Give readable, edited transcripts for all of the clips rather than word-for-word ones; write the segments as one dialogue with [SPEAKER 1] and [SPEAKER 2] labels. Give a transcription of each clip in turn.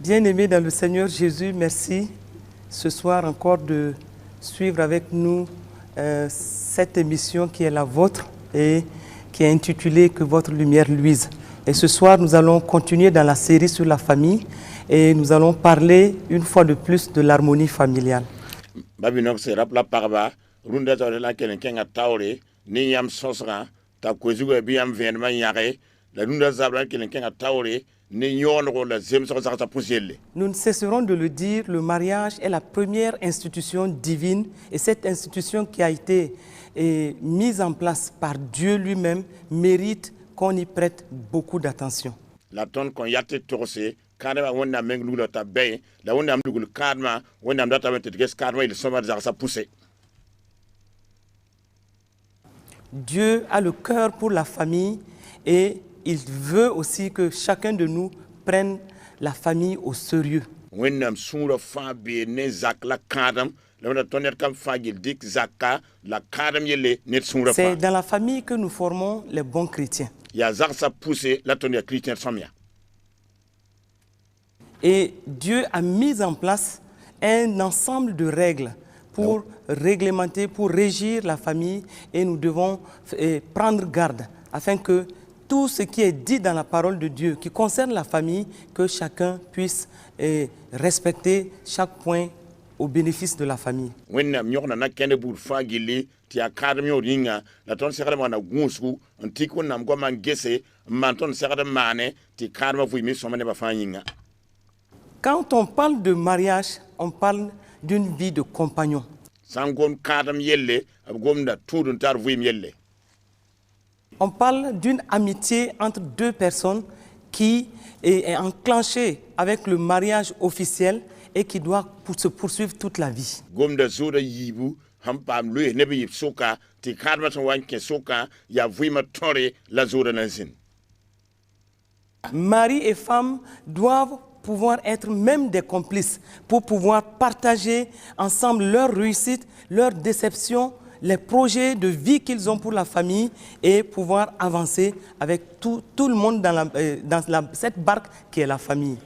[SPEAKER 1] Bien-aimés dans le Seigneur Jésus, merci ce soir encore de suivre avec nous cette émission qui est la vôtre et qui est intitulée « Que votre lumière luise ». Et ce soir, nous allons continuer dans la série sur la famille et nous allons parler une fois de plus de l'harmonie familiale. Nous ne cesserons de le dire, le mariage est la première institution divine et cette institution qui a été mise en place par Dieu lui-même mérite qu'on y prête beaucoup d'attention. Dieu a le cœur pour la famille et il veut aussi que chacun de nous prenne la famille au sérieux. C'est dans la famille que nous formons les bons chrétiens. Et Dieu a mis en place un ensemble de règles pour réglementer, pour régir la famille et nous devons prendre garde afin que tout ce qui est dit dans la parole de Dieu qui concerne la famille, que chacun puisse respecter chaque point au bénéfice de la famille. Quand on parle de mariage, on parle d'une vie de compagnon. On parle d'une amitié entre deux personnes qui est enclenchée avec le mariage officiel et qui doit se poursuivre toute la vie. Mari et femme doivent pouvoir être même des complices pour pouvoir partager ensemble leur réussite, leur déception, les projets de vie qu'ils ont pour la famille et pouvoir avancer avec tout le monde dans cette barque qui est la famille.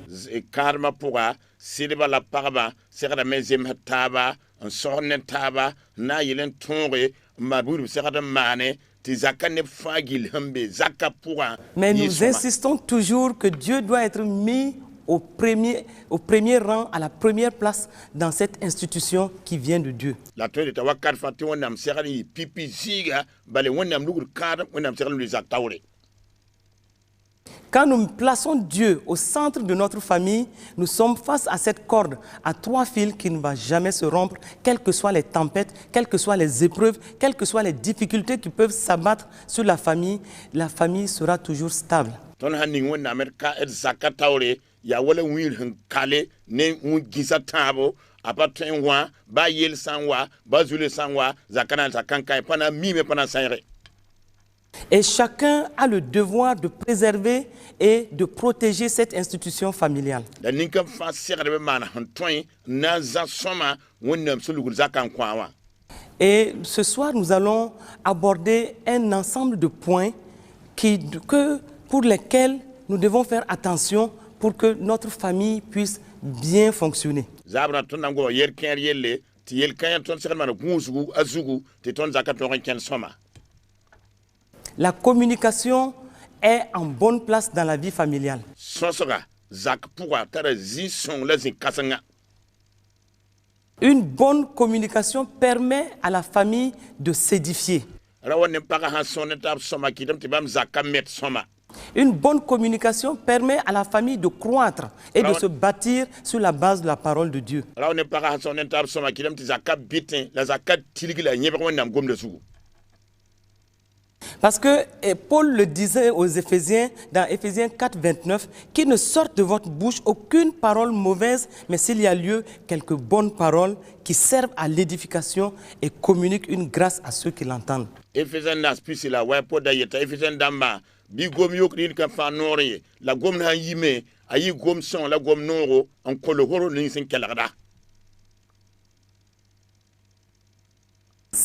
[SPEAKER 1] Mais nous insistons toujours que Dieu doit être mis au premier rang, à la première place dans cette institution qui vient de Dieu. Quand nous plaçons Dieu au centre de notre famille, nous sommes face à cette corde à 3 fils qui ne va jamais se rompre, quelles que soient les tempêtes, quelles que soient les épreuves, quelles que soient les difficultés qui peuvent s'abattre sur la famille sera toujours stable. Et chacun a le devoir de préserver et de protéger cette institution familiale. Et ce soir, nous allons aborder un ensemble de points pour lesquels nous devons faire attention pour que notre famille puisse bien fonctionner. La communication est en bonne place dans la vie familiale. Une bonne communication permet à la famille de s'édifier. Une bonne communication permet à la famille de croître et de se bâtir sur la base de la parole de Dieu. Parce que Paul le disait aux Éphésiens, dans Éphésiens 4, 29, qu'il ne sorte de votre bouche aucune parole mauvaise, mais s'il y a lieu, quelques bonnes paroles qui servent à l'édification et communiquent une grâce à ceux qui l'entendent.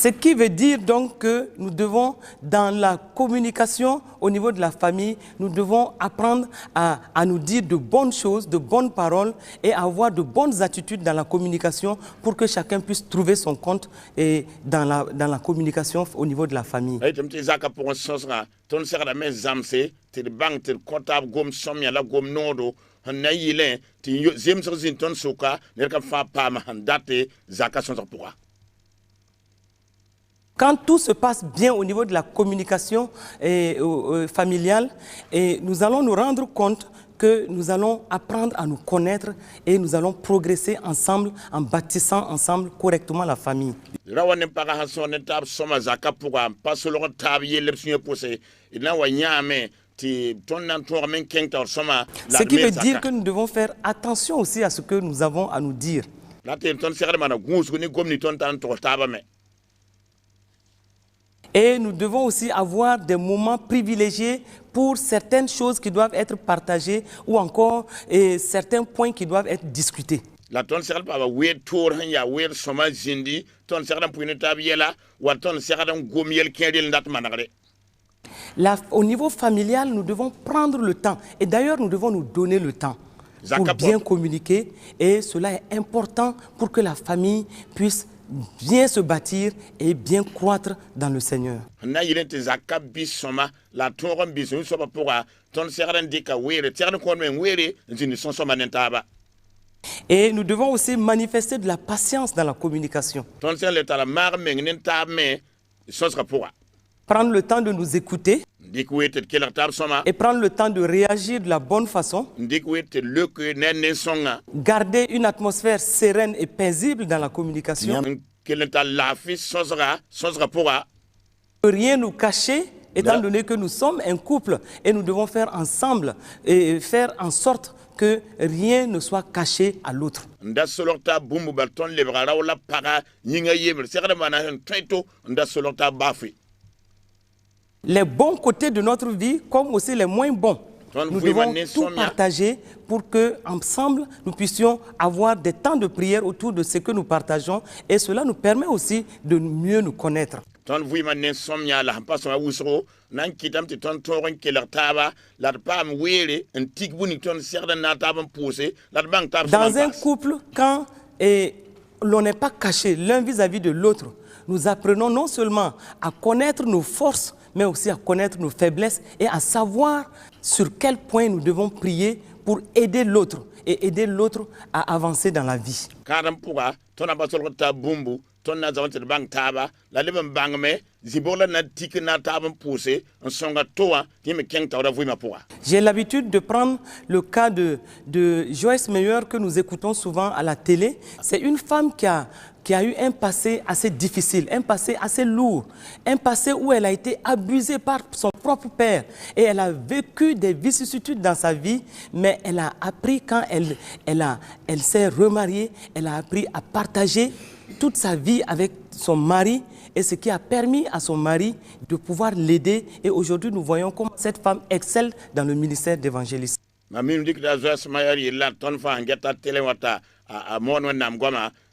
[SPEAKER 1] Ce qui veut dire donc que nous devons, dans la communication au niveau de la famille, nous devons apprendre à nous dire de bonnes choses, de bonnes paroles et avoir de bonnes attitudes dans la communication pour que chacun puisse trouver son compte et dans la communication au niveau de la famille. Quand tout se passe bien au niveau de la communication familiale, nous allons nous rendre compte que nous allons apprendre à nous connaître et nous allons progresser ensemble en bâtissant ensemble correctement la famille. Ce qui veut dire que nous devons faire attention aussi à ce que nous avons à nous dire. Et nous devons aussi avoir des moments privilégiés pour certaines choses qui doivent être partagées ou encore certains points qui doivent être discutés. Au niveau familial, nous devons prendre le temps. Et d'ailleurs, nous devons nous donner le temps pour bien communiquer. Et cela est important pour que la famille puisse bien se bâtir et bien croître dans le Seigneur. Et nous devons aussi manifester de la patience dans la communication. Prendre le temps de nous écouter et prendre le temps de réagir de la bonne façon. Garder une atmosphère sereine et paisible dans la communication. Rien nous cacher, étant donné que nous sommes un couple et nous devons faire ensemble et faire en sorte que rien ne soit caché à l'autre. Les bons côtés de notre vie, comme aussi les moins bons. Nous devons tout partager pour que, ensemble, nous puissions avoir des temps de prière autour de ce que nous partageons. Et cela nous permet aussi de mieux nous connaître. Dans un couple, quand l'on n'est pas caché l'un vis-à-vis de l'autre, nous apprenons non seulement à connaître nos forces, mais aussi à connaître nos faiblesses et à savoir sur quel point nous devons prier pour aider l'autre et aider l'autre à avancer dans la vie. J'ai l'habitude de prendre le cas de Joyce Meyer que nous écoutons souvent à la télé. C'est une femme qui a eu un passé assez difficile, un passé assez lourd, un passé où elle a été abusée par son propre père et elle a vécu des vicissitudes dans sa vie, mais elle a appris quand elle s'est remariée, elle a appris à partager toute sa vie avec son mari et ce qui a permis à son mari de pouvoir l'aider. Et aujourd'hui, nous voyons comment cette femme excelle dans le ministère d'évangélisme.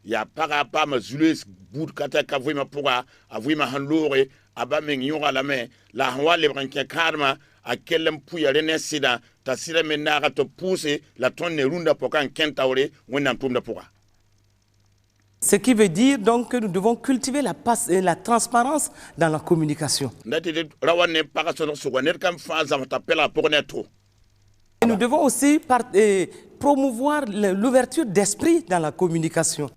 [SPEAKER 1] Ya para pa ma zulus bout kata ka vui ma pourra a vui ma hanlore aba men yora la me la hwa le branke karma a kellem puya rene sida ta sira men na to pousser la tonne runda pokan kentaure wonam tumda pourra. Ce qui veut dire donc que nous devons cultiver la transparence dans la communication. Et nous devons aussi promouvoir l'ouverture d'esprit dans la communication.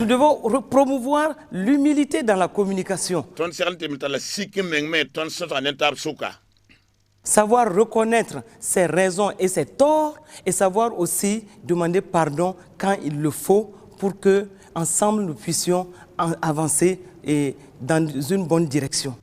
[SPEAKER 1] Nous devons promouvoir l'humilité dans la communication. Savoir reconnaître ses raisons et ses torts et savoir aussi demander pardon quand il le faut pour que ensemble nous puissions avancer dans une bonne direction.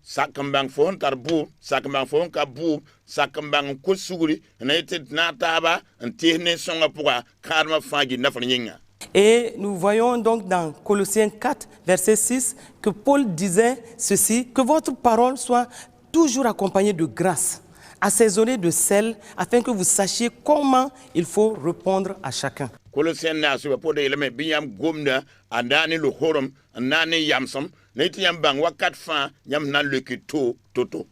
[SPEAKER 1] Et nous voyons donc dans Colossiens 4, verset 6, que Paul disait ceci, que votre parole soit toujours accompagnée de grâce, assaisonnée de sel, afin que vous sachiez comment il faut répondre à chacun.
[SPEAKER 2] Colossiens na so po de leme biam gomna andani lo horom nani yamsam neti yam bang wakat fa yam nan le kito toto.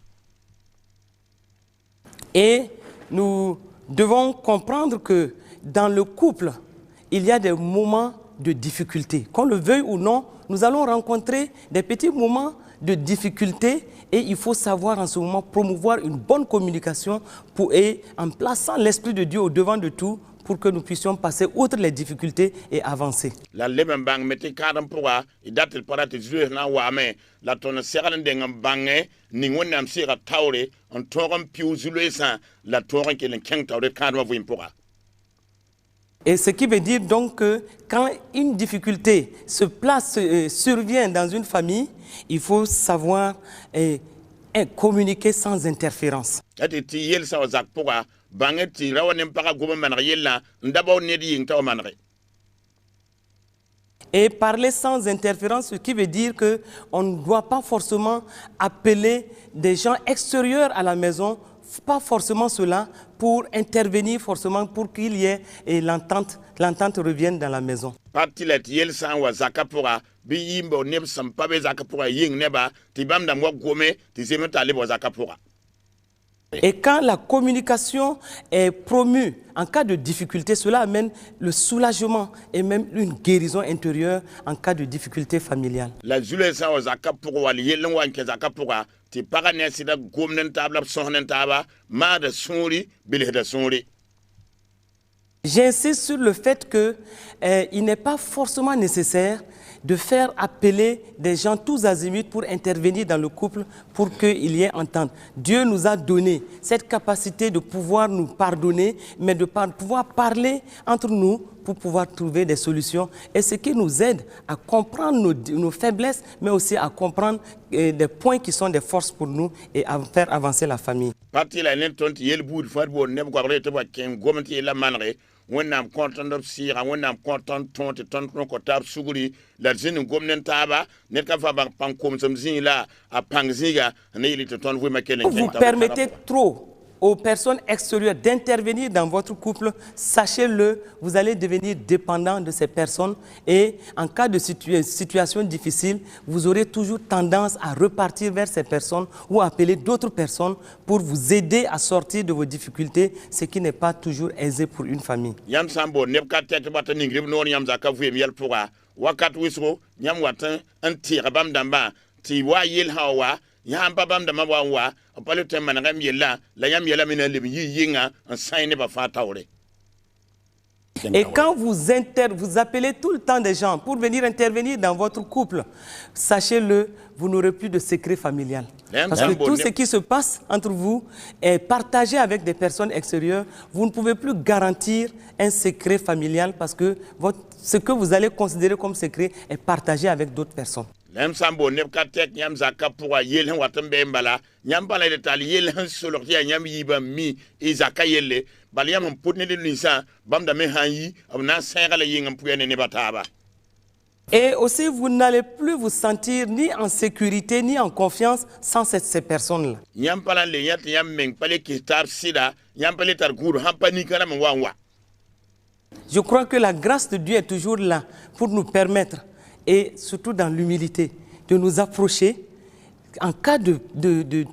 [SPEAKER 1] Et nous devons comprendre que dans le couple, il y a des moments de difficulté. Qu'on le veuille ou non, nous allons rencontrer des petits moments de difficulté et il faut savoir en ce moment promouvoir une bonne communication et en plaçant l'Esprit de Dieu au devant de tout pour que nous puissions passer outre les difficultés et avancer.
[SPEAKER 2] La leben bang meti kadam pourra et datel parate jouer na wame la ton seran dengam bangé ni wonam sira tawre on toram piu zulesa la toran qui len keng tawre kadam vous pourra.
[SPEAKER 1] Et ce qui veut dire donc que quand une difficulté survient dans une famille, il faut savoir communiquer sans interférence. Et parler sans interférence, ce qui veut dire qu'on ne doit pas forcément appeler des gens extérieurs à la maison, pas forcément cela, pour intervenir forcément pour qu'il y ait l'entente revienne dans la maison. Et quand la communication est promue en cas de difficulté, cela amène le soulagement et même une guérison intérieure en cas de difficulté familiale. J'insiste sur le fait qu'il n'est pas forcément nécessaire de faire appeler des gens tous azimuts pour intervenir dans le couple pour qu'il y ait entente. Dieu nous a donné cette capacité de pouvoir nous pardonner, mais de pouvoir parler entre nous pour pouvoir trouver des solutions. Et ce qui nous aide à comprendre nos faiblesses, mais aussi à comprendre des points qui sont des forces pour nous et à faire avancer la famille.
[SPEAKER 2] When I'm content of Sira, when I'm content to Kotab Suguri, la Zin Gomnen Taba, Nekava Pankom Zila, a Pangziga, and Nearly to Ton Wimakel.
[SPEAKER 1] Vous permettez trop aux personnes extérieures d'intervenir dans votre couple, sachez-le, vous allez devenir dépendant de ces personnes et en cas de situation difficile, vous aurez toujours tendance à repartir vers ces personnes ou appeler d'autres personnes pour vous aider à sortir de vos difficultés, ce qui n'est pas toujours aisé pour une famille.
[SPEAKER 2] Yam Sambo, Nebka Tetbata Ningrib, no Yam Zaka, Miel Pura, Wakat Wisro, Yam Watan, and Tirabam Damba, Tiwa Yil Hawa. Yam babam da mawa a palutem managam yella, la yam yella mina yinga, un sign of a.
[SPEAKER 1] Et quand vous appelez tout le temps des gens pour venir intervenir dans votre couple, sachez-le, vous n'aurez plus de secret familial. Parce que tout ce qui se passe entre vous est partagé avec des personnes extérieures. Vous ne pouvez plus garantir un secret familial parce que ce que vous allez considérer comme secret est partagé avec d'autres personnes.
[SPEAKER 2] Lem sambo nebka tek nyam zaka pour yel watembe mbala nyam bala de tal yel solorti nyam yiba mi izaka yelle bal yam putne de nisa bam da me hanyi abna sengala yingam puyene ne bataba.
[SPEAKER 1] Et aussi vous n'allez plus vous sentir ni en sécurité ni en confiance sans ces personnes là.
[SPEAKER 2] Nyam pala le yat nyam meng pale kitar sida nyam pale tar guru hampani kana mwa.
[SPEAKER 1] Je crois que la grâce de Dieu est toujours là pour nous permettre et surtout dans l'humilité, de nous approcher en cas de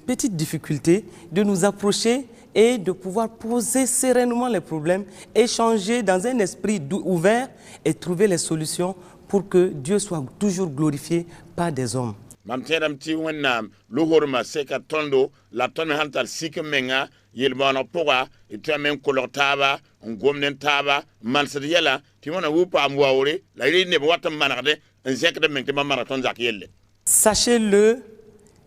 [SPEAKER 1] petites difficultés, de nous approcher et de pouvoir poser sereinement les problèmes, échanger dans un esprit ouvert et trouver les solutions pour que Dieu soit toujours glorifié par des hommes.
[SPEAKER 2] Mamteram ti wennam luhorma seka tondo la ton hantal sikmenga yelbana poga et men kolotaba ngomnen taba mansriela ti wona wupa amwaore la ri ne watam manade un zek de mente marathon zakiyelle.
[SPEAKER 1] Sachez-le,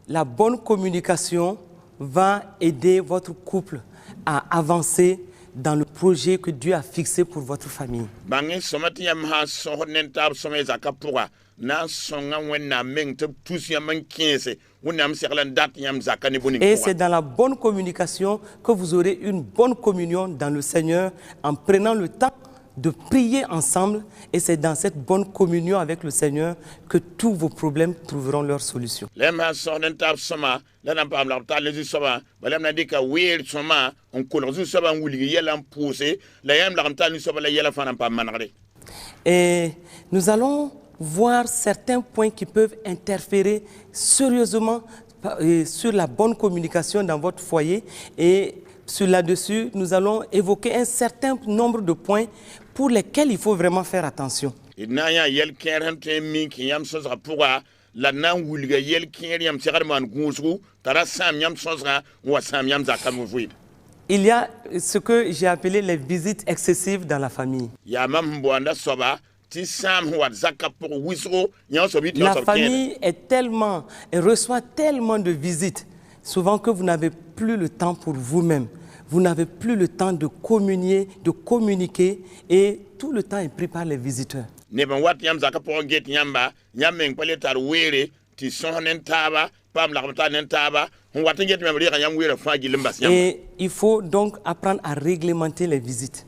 [SPEAKER 1] la bonne communication va aider votre couple à avancer dans le projet que Dieu a fixé pour votre famille.
[SPEAKER 2] Bangi somati yam ha sohonen tab somé zakapoga na songa wenna meng te tous yam 15 wonam serlan date yam zakane boni.
[SPEAKER 1] Et c'est dans la bonne communication que vous aurez une bonne communion dans le Seigneur en prenant le temps de prier ensemble et c'est dans cette bonne communion avec le Seigneur que tous vos problèmes trouveront leur solution. Et nous allons voir certains points qui peuvent interférer sérieusement sur la bonne communication dans votre foyer et sur là-dessus, nous allons évoquer un certain nombre de points pour lesquels il faut vraiment faire attention. Il y a ce que j'ai appelé les visites excessives dans la famille. La famille elle reçoit tellement de visites, souvent que vous n'avez plus le temps pour vous-même. Vous n'avez plus le temps de communier, de communiquer et tout le temps est pris par les visiteurs. Et il faut donc apprendre à réglementer les visites.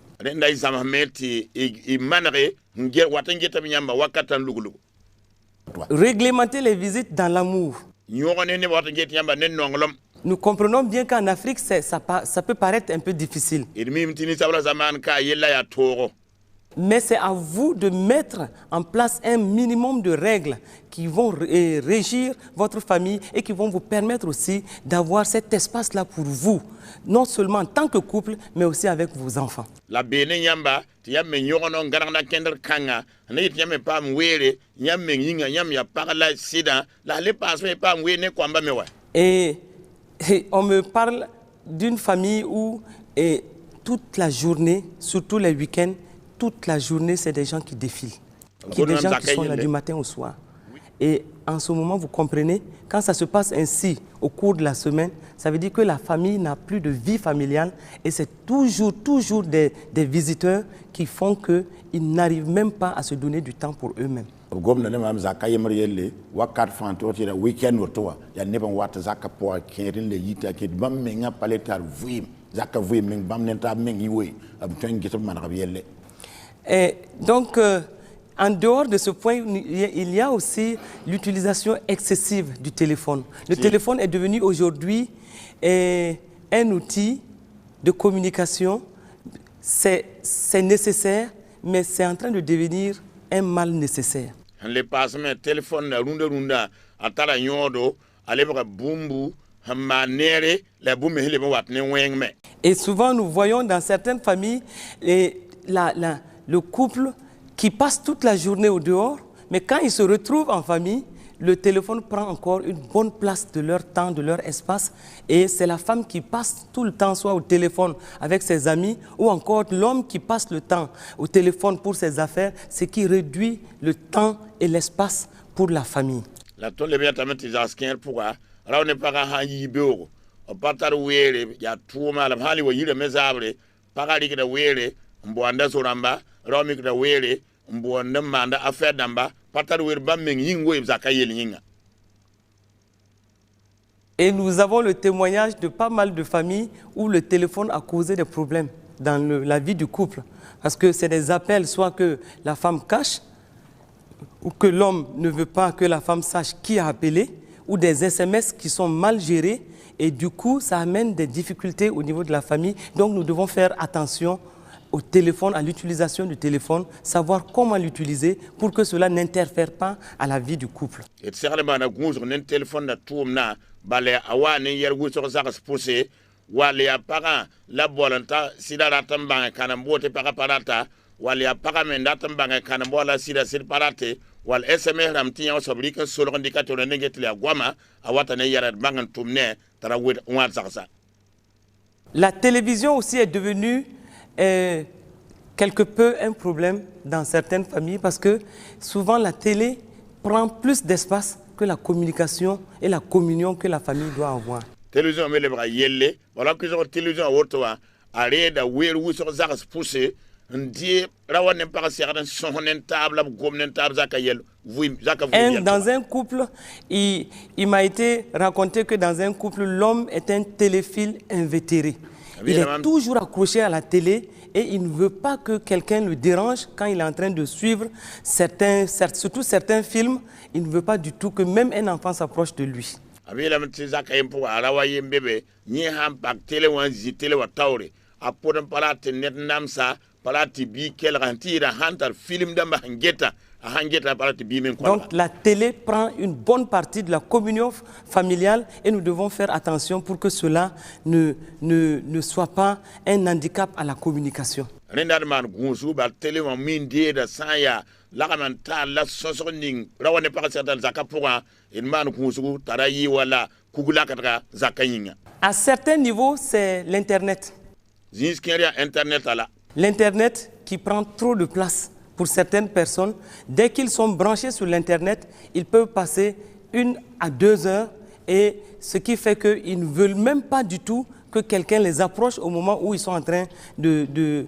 [SPEAKER 1] Réglementer les visites dans l'amour. Nous comprenons bien qu'en Afrique, ça peut paraître un peu difficile. Mais c'est à vous de mettre en place un minimum de règles qui vont régir votre famille et qui vont vous permettre aussi d'avoir cet espace-là pour vous, non seulement en tant que couple, mais aussi avec vos enfants. Et on me parle d'une famille où toute la journée, surtout les week-ends, toute la journée, c'est des gens qui défilent. Des gens qui sont là du matin au soir. Et en ce moment, vous comprenez, quand ça se passe ainsi au cours de la semaine, ça veut dire que la famille n'a plus de vie familiale et c'est toujours des visiteurs qui font qu'ils n'arrivent même pas à se donner du temps pour eux-mêmes. Et donc, en dehors de ce point, il y a aussi l'utilisation excessive du téléphone. Le téléphone est devenu aujourd'hui un outil de communication. C'est nécessaire, mais c'est en train de devenir un mal nécessaire. Et souvent, nous voyons dans certaines familles le couple qui passe toute la journée au dehors, mais quand ils se retrouvent en famille, le téléphone prend encore une bonne place de leur temps, de leur espace, et c'est la femme qui passe tout le temps soit au téléphone avec ses amis, ou encore l'homme qui passe le temps au téléphone pour ses affaires, ce qui réduit le temps et l'espace pour la famille. Et nous avons le témoignage de pas mal de familles où le téléphone a causé des problèmes dans la vie du couple. Parce que c'est des appels, soit que la femme cache, ou que l'homme ne veut pas que la femme sache qui a appelé, ou des SMS qui sont mal gérés. Et du coup, ça amène des difficultés au niveau de la famille. Donc nous devons faire attention au téléphone, à l'utilisation du téléphone, savoir comment l'utiliser pour que cela n'interfère pas à la vie du couple. La télévision aussi est devenue quelque peu un problème dans certaines familles parce que souvent la télé prend plus d'espace que la communication et la communion que la famille doit avoir. Dans un couple, il m'a été raconté que dans un couple, l'homme est un téléphile invétéré. Il est toujours accroché à la télé et il ne veut pas que quelqu'un le dérange quand il est en train de suivre surtout certains films. Il ne veut pas du tout que même un enfant s'approche de lui.
[SPEAKER 2] Abila mtiza kayempo alawa yembebe nyi hampak tele wan zitele wa tawre apodon palate net namsa palate bi kel rantira hantar film damba hangeta hangeta palate bi men.
[SPEAKER 1] Donc la télé prend une bonne partie de la communion familiale et nous devons faire attention pour que cela ne soit pas un handicap à la communication.
[SPEAKER 2] Rendar man gunsu ba tele wa min de da saya lagaman ta la sosoning rawane pa certain zakapura in man gunsu tarayi wala kugula katra zakayinga.
[SPEAKER 1] À certains niveaux, c'est l'Internet.
[SPEAKER 2] Internet ala.
[SPEAKER 1] L'Internet qui prend trop de place pour certaines personnes. Dès qu'ils sont branchés sur l'Internet, ils peuvent passer 1 à 2 heures et ce qui fait qu'ils ne veulent même pas du tout que quelqu'un les approche au moment où ils sont en train de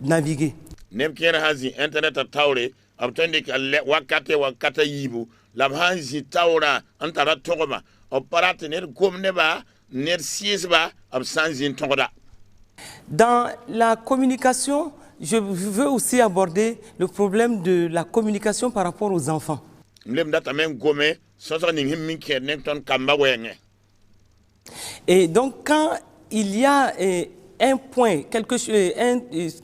[SPEAKER 1] naviguer.
[SPEAKER 2] Internet tawre abtandi wakata yibu labhanzi tawra antara togoma operate ner gomneba ner siesba absanzin togoda.
[SPEAKER 1] Dans la communication, je veux aussi aborder le problème de la communication par rapport aux enfants. Et donc, quand il y a un point,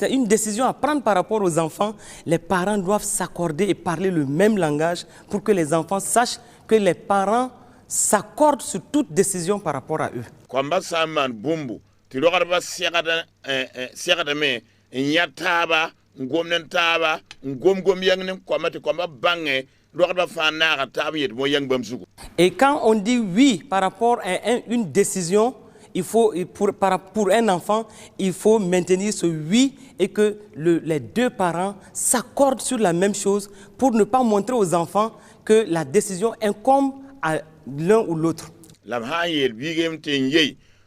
[SPEAKER 1] une décision à prendre par rapport aux enfants, les parents doivent s'accorder et parler le même langage pour que les enfants sachent que les parents s'accordent sur toute décision par rapport à eux.
[SPEAKER 2] Ti rogarba segada me nyataba ngomnen taba ngom yang kwamati kwamba bange rogarba fana taba yet mo yang bamsugo.
[SPEAKER 1] Et quand on dit oui par rapport à une décision, il faut pour un enfant, il faut maintenir ce oui et que les deux parents s'accordent sur la même chose pour ne pas montrer aux enfants que la décision incombe à l'un ou l'autre.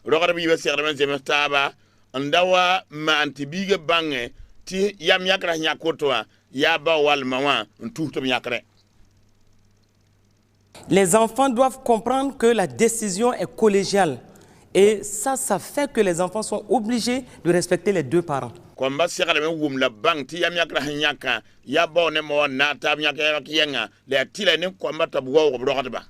[SPEAKER 2] Rogarbi ba serman zemetaba ndawa ma antibiga bange ti yam yakra nyakotwa ya ba wal mawa ntuto yakre.
[SPEAKER 1] Les enfants doivent comprendre que la décision est collégiale et ça fait que les enfants sont obligés de respecter les deux parents.
[SPEAKER 2] Kwamba serman wum la bang ti yam yakra nyaka ya ba ne mo na tab yakra kiyenga le tila ne kwamba tabwo rogarba.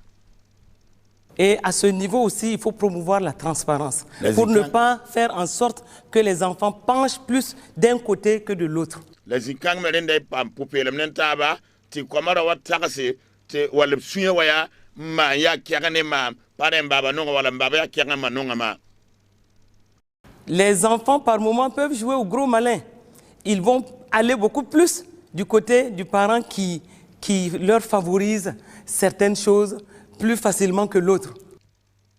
[SPEAKER 1] Et à ce niveau aussi, il faut promouvoir la transparence pour ne pas faire en sorte que les enfants penchent plus d'un côté que de l'autre.
[SPEAKER 2] Les enfants merendent pam poupée taba ti komara wa takase te wala suya waya ma ya kiagane ma parem baba no wala baba ya kiagane ma no ma.
[SPEAKER 1] Les enfants par moment peuvent jouer au gros malin. Ils vont aller beaucoup plus du côté du parent qui leur favorise certaines choses plus facilement que l'autre.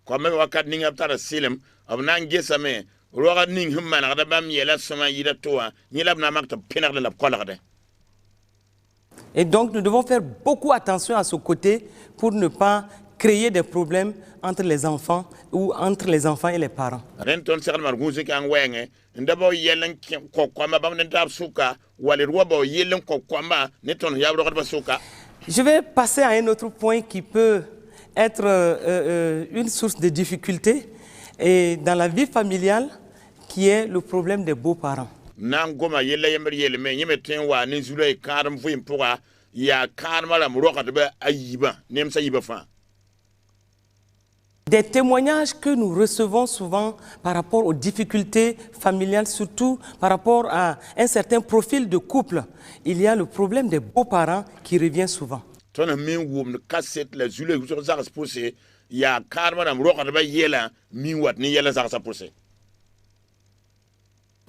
[SPEAKER 2] Comme wakat ning aptara silem abnan gesame roga ning himman da bam yela sama yida toa nyilab na makta pinar de la kolade.
[SPEAKER 1] Et donc nous devons faire beaucoup attention à ce côté pour ne pas créer des problèmes entre les enfants ou entre les enfants et les parents.
[SPEAKER 2] Renton serman marguzi kan wenge ndabo yelen ko kwama bam tab suka wale robo yelen ko kwama neton yabro ba suka.
[SPEAKER 1] Je vais passer à un autre point qui peut être une source de difficulté et dans la vie familiale, qui est le problème des beaux-parents. Des témoignages que nous recevons souvent par rapport aux difficultés familiales, surtout par rapport à un certain profil de couple, il y a le problème des beaux-parents qui revient souvent.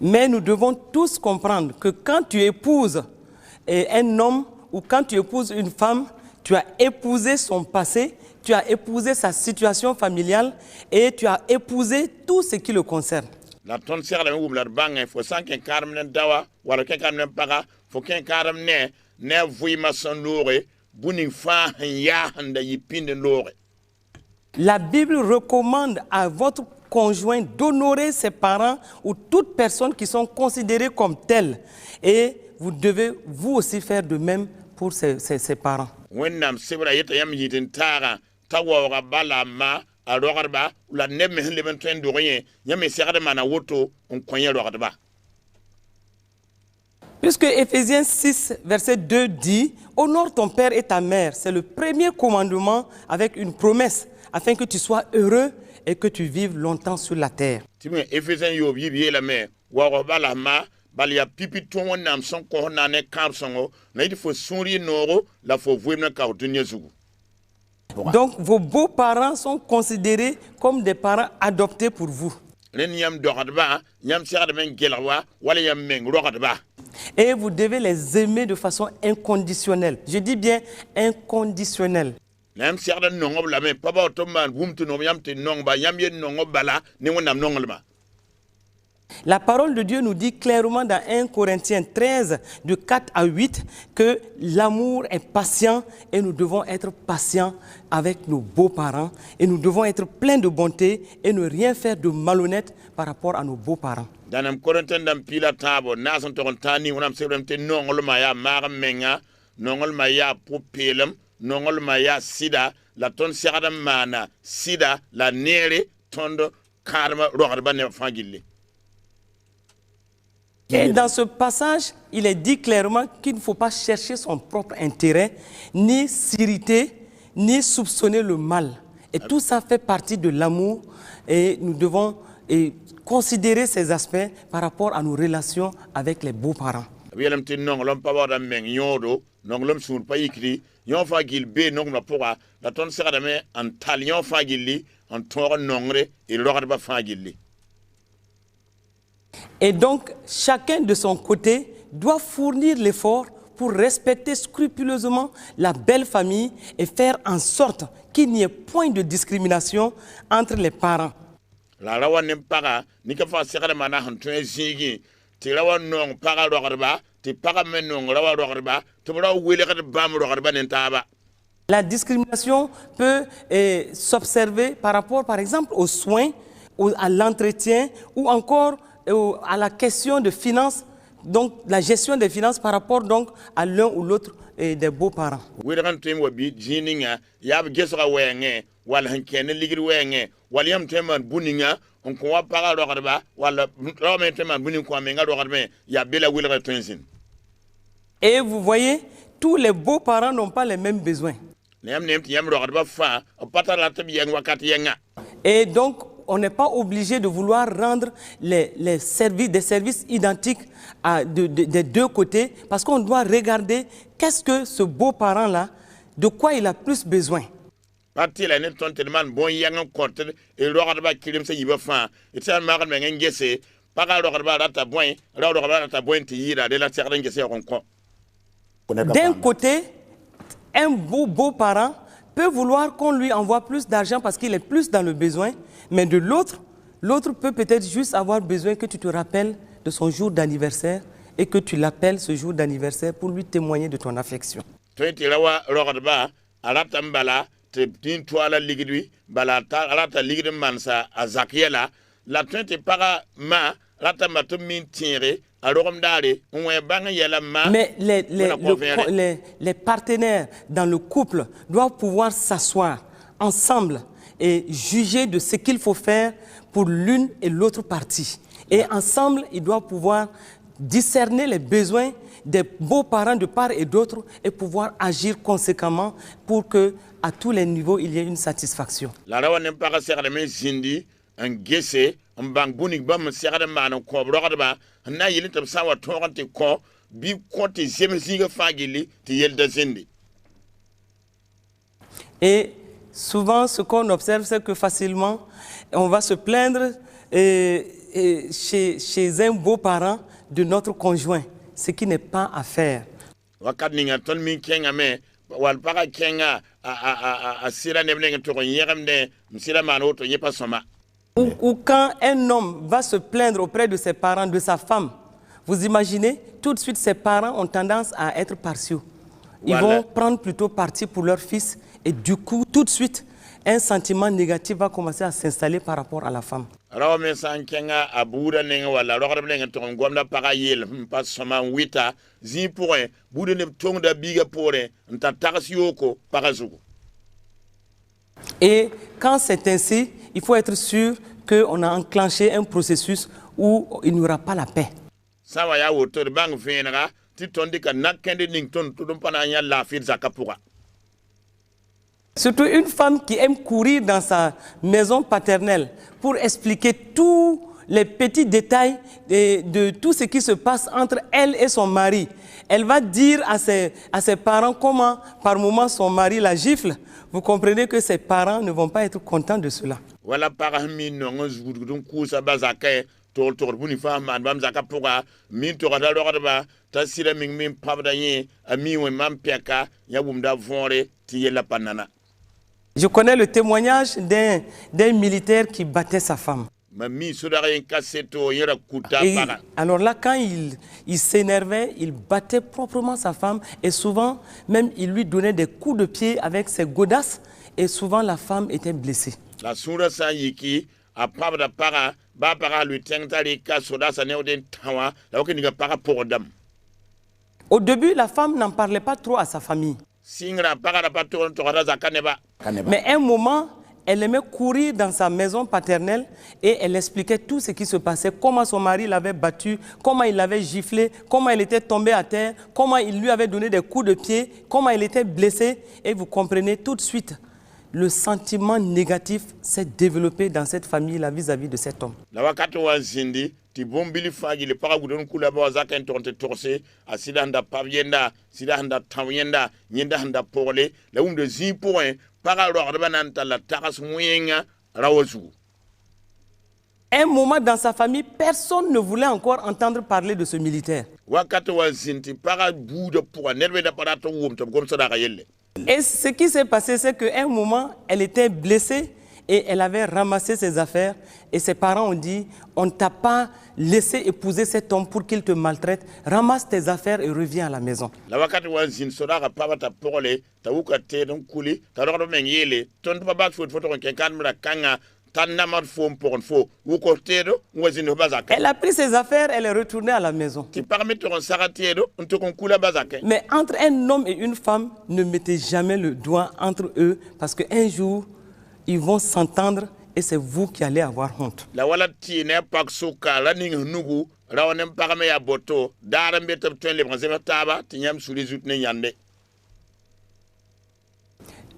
[SPEAKER 1] Mais nous devons tous comprendre que quand tu épouses un homme ou quand tu épouses une femme, tu as épousé son passé, tu as épousé sa situation familiale et tu as épousé tout ce qui le concerne.
[SPEAKER 2] La ton sert la oum la bang faut sans qu'un carmen dawa wala qu'un carmen paga faut qu'un carmen ne vui ma son lore buning fa ya handa yipinde lore.
[SPEAKER 1] La Bible recommande à votre conjoint d'honorer ses parents ou toute personne qui sont considérées comme telles et vous devez vous aussi faire de même pour ses parents.
[SPEAKER 2] Wennam sebra yeta yam yitin tara tawa bala ma alorba la nemme leben tren de rien yam serade mana woto on koyen lorba.
[SPEAKER 1] Puisque Éphésiens 6, verset 2 dit « Honore ton père et ta mère », c'est le premier commandement avec une promesse, afin que tu sois heureux et que tu vives longtemps sur la terre.
[SPEAKER 2] Éphésiens yo bibi la me wa bala ma balia pipi ton nam son ko na ne kar songo na il faut sourire noro la faut voir na ka dunya zugu.
[SPEAKER 1] Donc vos beaux-parents sont considérés comme des parents adoptés pour vous. Et vous devez les aimer de façon inconditionnelle. Je dis bien inconditionnelle. La parole de Dieu nous dit clairement dans 1 Corinthiens 13, de 4 à 8, que l'amour est patient et nous devons être patients avec nos beaux-parents et nous devons être pleins de bonté et ne rien faire de malhonnête par rapport à nos beaux-parents.
[SPEAKER 2] Dans 1 Corinthiens pila tabo nasan to tani wonam sebremte nongol maya mar menga nongol maya popelem nongol maya sida la ton siradam mana sida la nere tondo karma rogarba ne fangille.
[SPEAKER 1] Et dans ce passage, il est dit clairement qu'il ne faut pas chercher son propre intérêt, ni s'irriter, ni soupçonner le mal. Et tout ça fait partie de l'amour et nous devons considérer ces aspects par rapport à nos relations avec les beaux-parents. Et donc, chacun de son côté doit fournir l'effort pour respecter scrupuleusement la belle famille et faire en sorte qu'il n'y ait point de discrimination entre les parents. La discrimination peut s'observer par rapport, par exemple, aux soins, à l'entretien ou encore à la question de finances, donc la gestion des finances par rapport donc à l'un ou l'autre des beaux-parents. Et vous voyez, tous les beaux-parents n'ont pas les mêmes besoins. Et donc, on n'est pas obligé de vouloir rendre des services identiques des deux côtés, parce qu'on doit regarder qu'est-ce que ce beau-parent-là, de quoi il a plus besoin. D'un côté, un beau-parent peut vouloir qu'on lui envoie plus d'argent parce qu'il est plus dans le besoin, mais de l'autre peut peut-être juste avoir besoin que tu te rappelles de son jour d'anniversaire et que tu l'appelles ce jour d'anniversaire pour lui témoigner de ton affection. Mais les partenaires dans le couple doivent pouvoir s'asseoir ensemble et juger de ce qu'il faut faire pour l'une et l'autre partie. Et ensemble, ils doivent pouvoir discerner les besoins des beaux-parents de part et d'autre et pouvoir agir conséquemment pour que, à tous les niveaux, il y ait une satisfaction. Et souvent, ce qu'on observe, c'est que facilement, on va se plaindre chez un beau-parent de notre conjoint, ce qui n'est pas à faire. Ou quand un homme va se plaindre auprès de ses parents, de sa femme, vous imaginez, tout de suite, ses parents ont tendance à être partiaux. Ils vont prendre plutôt parti pour leur fils et du coup, tout de suite, un sentiment négatif va commencer à s'installer par rapport à la femme. Et quand c'est ainsi, il faut être sûr qu'on a enclenché un processus où il n'y aura pas la paix.
[SPEAKER 2] sawa ya woto de bang venera ti tondi ka nakende ning ton tudum pana nya la fir zakapura.
[SPEAKER 1] Surtout une femme qui aime courir dans sa maison paternelle pour expliquer tous les petits détails de tout ce qui se passe entre elle et son mari. Elle va dire à ses parents comment par moment son mari la gifle. Vous comprenez que ses parents ne vont pas être contents de cela.
[SPEAKER 2] Voilà parmi nous zudum kusa bazake tol buni fama bam zakapura min to da ba ta sira min pabda yin ami we mam piaka ya bumda vonre ti yela panana.
[SPEAKER 1] Je connais le témoignage d'un militaire qui battait sa femme. Et alors là, quand il s'énervait, il battait proprement sa femme et souvent, même il lui donnait des coups de pied avec ses godasses et souvent la femme était blessée. La au début, la femme n'en parlait pas trop à sa famille. Mais à un moment, elle aimait courir dans sa maison paternelle et elle expliquait tout ce qui se passait, comment son mari l'avait battu, comment il l'avait giflé, comment il était tombé à terre, comment il lui avait donné des coups de pied, comment il était blessé. Et vous comprenez tout de suite, le sentiment négatif s'est développé dans cette famille-là vis-à-vis de cet homme.
[SPEAKER 2] Ti bombili faji le para gudon kula ba zaka entonte torse asida handa pavienda sida handa tawienda nyenda handa porle la de zi point para ro bananta la taras muyenga rawozu.
[SPEAKER 1] Un moment dans sa famille, personne ne voulait encore entendre parler de ce militaire. Et ce qui s'est passé, c'est qu'à un moment, elle était blessée et elle avait ramassé ses affaires et ses parents ont dit, on ne t'a pas laissé épouser cet homme pour qu'il te maltraite, ramasse tes affaires et reviens à la maison. Elle a pris ses affaires, elle est retournée à la maison. Mais entre un homme et une femme, ne mettez jamais le doigt entre eux parce qu'un jour, ils vont s'entendre et c'est vous qui allez avoir honte.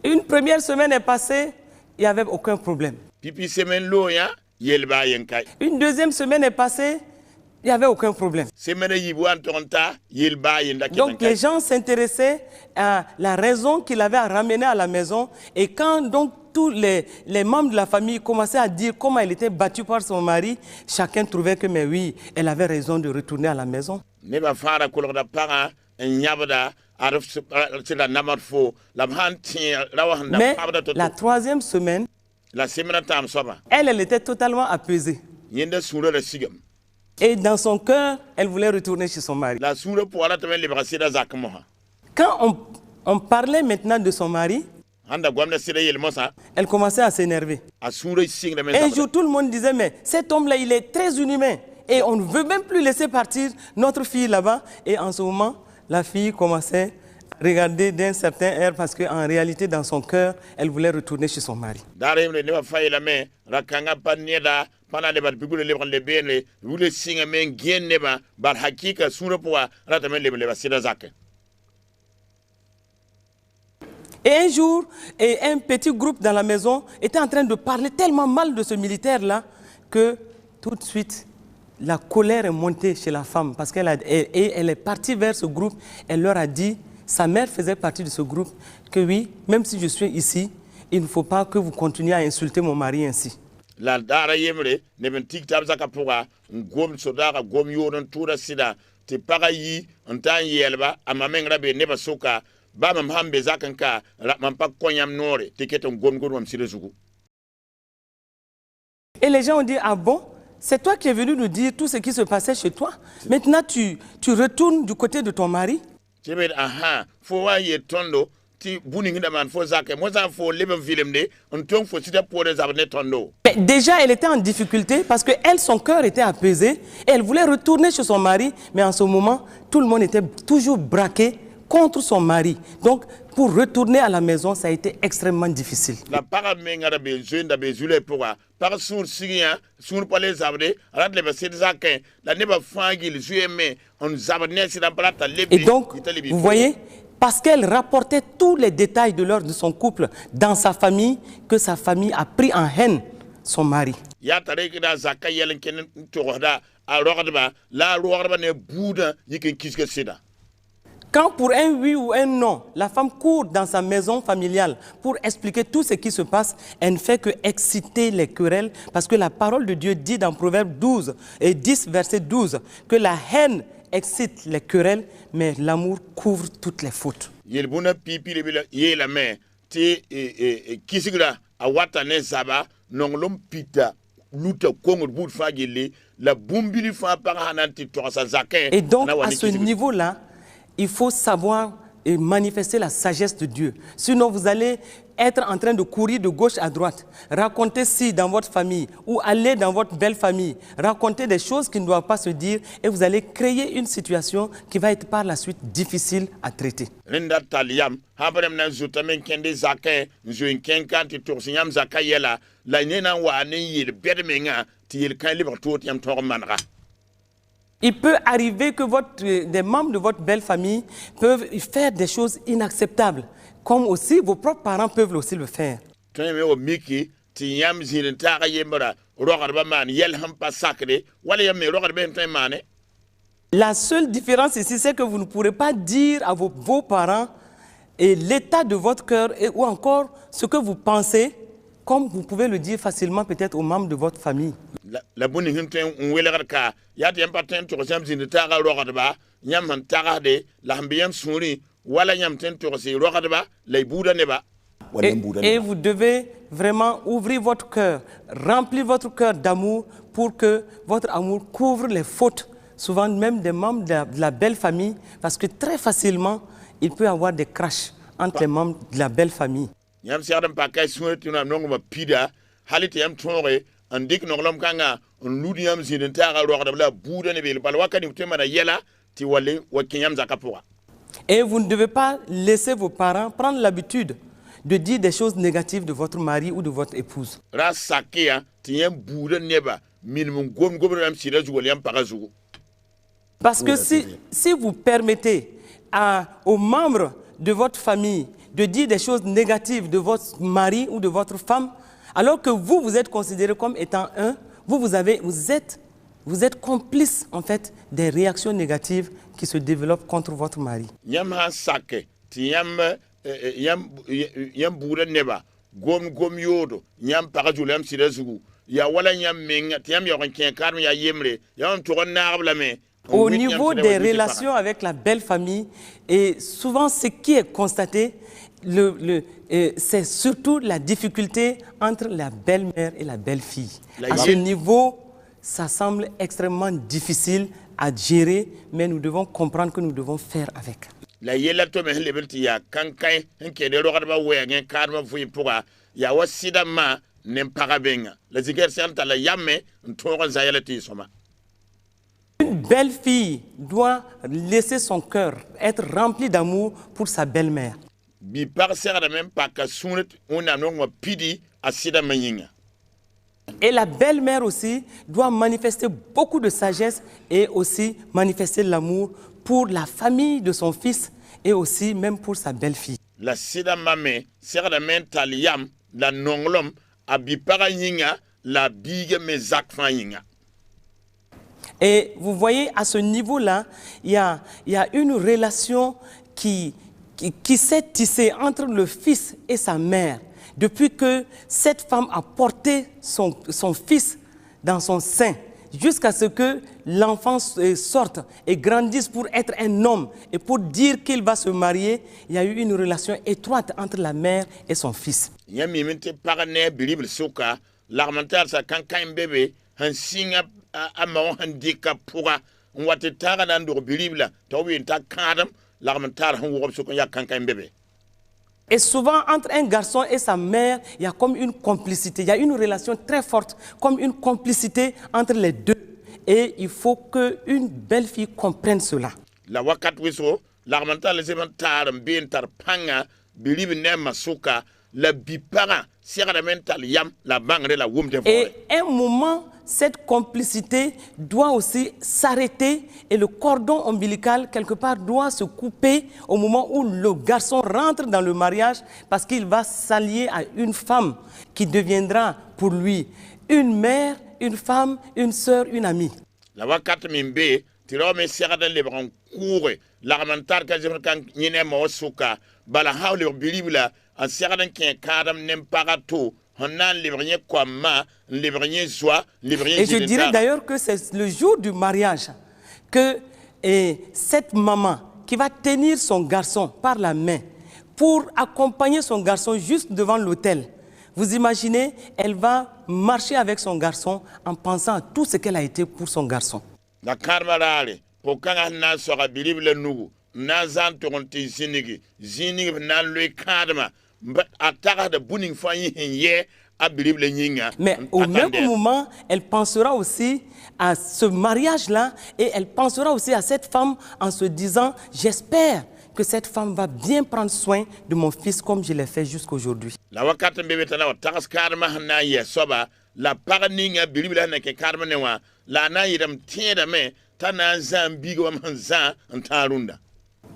[SPEAKER 1] Une première semaine est passée, il n'y avait aucun problème. Une deuxième semaine est passée, il n'y avait aucun problème. Donc les gens s'intéressaient à la raison qu'il avait à ramener à la maison. Et quand donc tous les membres de la famille commençaient à dire comment elle était battue par son mari, chacun trouvait que mais oui, elle avait raison de retourner à la maison. Mais la troisième semaine, elle était totalement apaisée. Et dans son cœur, elle voulait retourner chez son mari. Quand on parlait maintenant de son mari, elle commençait à s'énerver. Un jour, tout le monde disait, mais cet homme-là, il est très inhumain. Et on ne veut même plus laisser partir notre fille là-bas. Et en ce moment, la fille commençait à regarder d'un certain air parce qu'en réalité, dans son cœur, elle voulait retourner chez son mari. Et un jour, un petit groupe dans la maison était en train de parler tellement mal de ce militaire-là que tout de suite, la colère est montée chez la femme parce qu'elle est partie vers ce groupe. Elle leur a dit, sa mère faisait partie de ce groupe, que oui, même si je suis ici, il ne faut pas que vous continuiez à insulter mon mari ainsi. La dara yemre ne ben tiktab zakapura ngom sodara gom yoron tura sida te pagayi ntan yelba amamengra be neba soka ba mam hambe zakanka mam pa konyam nore te keton gom gom sirezugu. Et les gens ont dit, ah bon, c'est toi qui es venu nous dire tout ce qui se passait chez toi. Maintenant tu retournes du côté de ton mari. Aha, faut y tondo. Mais déjà, elle était en difficulté parce que elle, son cœur était apaisé et elle voulait retourner chez son mari. Mais en ce moment, tout le monde était toujours braqué contre son mari. Donc, pour retourner à la maison, ça a été extrêmement difficile.
[SPEAKER 2] La paramenga da besoin da bezule pourra par sur sigien sur pas les abres arat le basid zakin la neba fangil jueme on zabne si dans plata lebi.
[SPEAKER 1] Et donc, vous voyez, parce qu'elle rapportait tous les détails de son couple dans sa famille, que sa famille a pris en haine son mari.
[SPEAKER 2] Ya tare da zakai yelen ken toda a rogadba la rogadba ne bouda yiken kiske sida.
[SPEAKER 1] Quand pour un oui ou un non, la femme court dans sa maison familiale pour expliquer tout ce qui se passe, elle ne fait que exciter les querelles, parce que la parole de Dieu dit dans Proverbe 12 et 10, verset 12, que la haine excite les querelles, mais l'amour couvre toutes les fautes.
[SPEAKER 2] Yelbuna pipi le ye la main te kisigra a wata ne zaba nonglom pita luta kongo bout fagili la bumbili fa par hananti to sa zakin.
[SPEAKER 1] Et donc à ce niveau-là, il faut savoir et manifester la sagesse de Dieu. Sinon, vous allez être en train de courir de gauche à droite, raconter ci dans votre famille ou aller dans votre belle famille, raconter des choses qui ne doivent pas se dire, et vous allez créer une situation qui va être par la suite difficile à traiter. Il peut arriver que des membres de votre belle famille peuvent faire des choses inacceptables, comme aussi vos propres parents peuvent aussi le faire. La seule différence ici, c'est que vous ne pourrez pas dire à vos parents et l'état de votre cœur ou encore ce que vous pensez, comme vous pouvez le dire facilement peut-être aux membres de votre famille.
[SPEAKER 2] La bonne hinten welerka ya de empaten to sam zin taga rogadba nyam han taga de la hambiyan suri wala nyam ten to se rogadba lay bouda neba.
[SPEAKER 1] Et vous devez vraiment ouvrir votre cœur, remplir votre cœur d'amour pour que votre amour couvre les fautes, souvent même des membres de la belle famille, parce que très facilement il peut y avoir des crashs entre les membres de la belle famille.
[SPEAKER 2] Nyam si adam pakay suri tuna nongoma pida halite yam tore andik nonglam kanga on ludiam zinenta ga roga la bouda ne bel balwa kan utema na yela ti wale wakinyam zakapura.
[SPEAKER 1] Et vous ne devez pas laisser vos parents prendre l'habitude de dire des choses négatives de votre mari ou de votre épouse.
[SPEAKER 2] Rasakia ti yam bouda neba minimum gom gom sira zuwaliam parazu.
[SPEAKER 1] Parce que si vous permettez aux membres de votre famille de dire des choses négatives de votre mari ou de votre femme, alors que vous êtes considéré comme étant vous êtes complice en fait des réactions négatives qui se développent contre votre mari.
[SPEAKER 2] Yam ha sake ti yam bouda neba gom yodo yam parazulam sira zugu ya wala yam menga ti yam yokan ken karm ya yemre yam to narbla me.
[SPEAKER 1] Au niveau des relations avec la belle famille, et souvent ce qui est constaté, c'est surtout la difficulté entre la belle-mère et la belle-fille. À ce niveau, ça semble extrêmement difficile à gérer, mais nous devons comprendre que nous devons faire avec.
[SPEAKER 2] La yela to me lebelti ya kankai nke de rogarba wegen karma fu pour ya wasida ma nem parabenga la ziger santa la yamme ntoron zayelati soma.
[SPEAKER 1] Une belle-fille doit laisser son cœur être rempli d'amour pour sa belle-mère.
[SPEAKER 2] Bi par serra même pas ka sunet on a non pidi asida manyinga.
[SPEAKER 1] Et la belle-mère aussi doit manifester beaucoup de sagesse et aussi manifester l'amour pour la famille de son fils et aussi même pour sa belle-fille.
[SPEAKER 2] La sida mame serra même taliam la nonglom abi parayinga la bigue me zakfanyinga.
[SPEAKER 1] Et vous voyez, à ce niveau-là, il y a une relation qui s'est tissée entre le fils et sa mère. Depuis que cette femme a porté son fils dans son sein, jusqu'à ce que l'enfant sorte et grandisse pour être un homme et pour dire qu'il va se marier, il y a eu une relation étroite entre la mère et son fils. Et souvent, entre un garçon et sa mère, il y a comme une complicité. Il y a une relation très forte, comme une complicité entre les deux. Et il faut qu'une belle fille comprenne cela.
[SPEAKER 2] La wakat wiso la mental les éventar bien tar panga bilibi ne masuka la bipara sera mental yam la bangre la wum de
[SPEAKER 1] Et un moment, cette complicité doit aussi s'arrêter et le cordon ombilical, quelque part, doit se couper au moment où le garçon rentre dans le mariage parce qu'il va s'allier à une femme qui deviendra pour lui une mère, une femme, une sœur, une amie.
[SPEAKER 2] La wakat mimbe tiro me sera dans les bras courent la mental ka jëm kan ñine mo suka bala hawle bilibla en sera dans kin kadam nem parato. Et
[SPEAKER 1] je dirais d'ailleurs que c'est le jour du mariage que cette maman qui va tenir son garçon par la main pour accompagner son garçon juste devant l'autel. Vous imaginez, elle va marcher avec son garçon en pensant à tout ce qu'elle a été pour son garçon. Mais au même moment, elle pensera aussi à ce mariage-là et elle pensera aussi à cette femme en se disant « J'espère que cette femme va bien prendre soin de mon fils comme je l'ai fait jusqu'aujourd'hui. »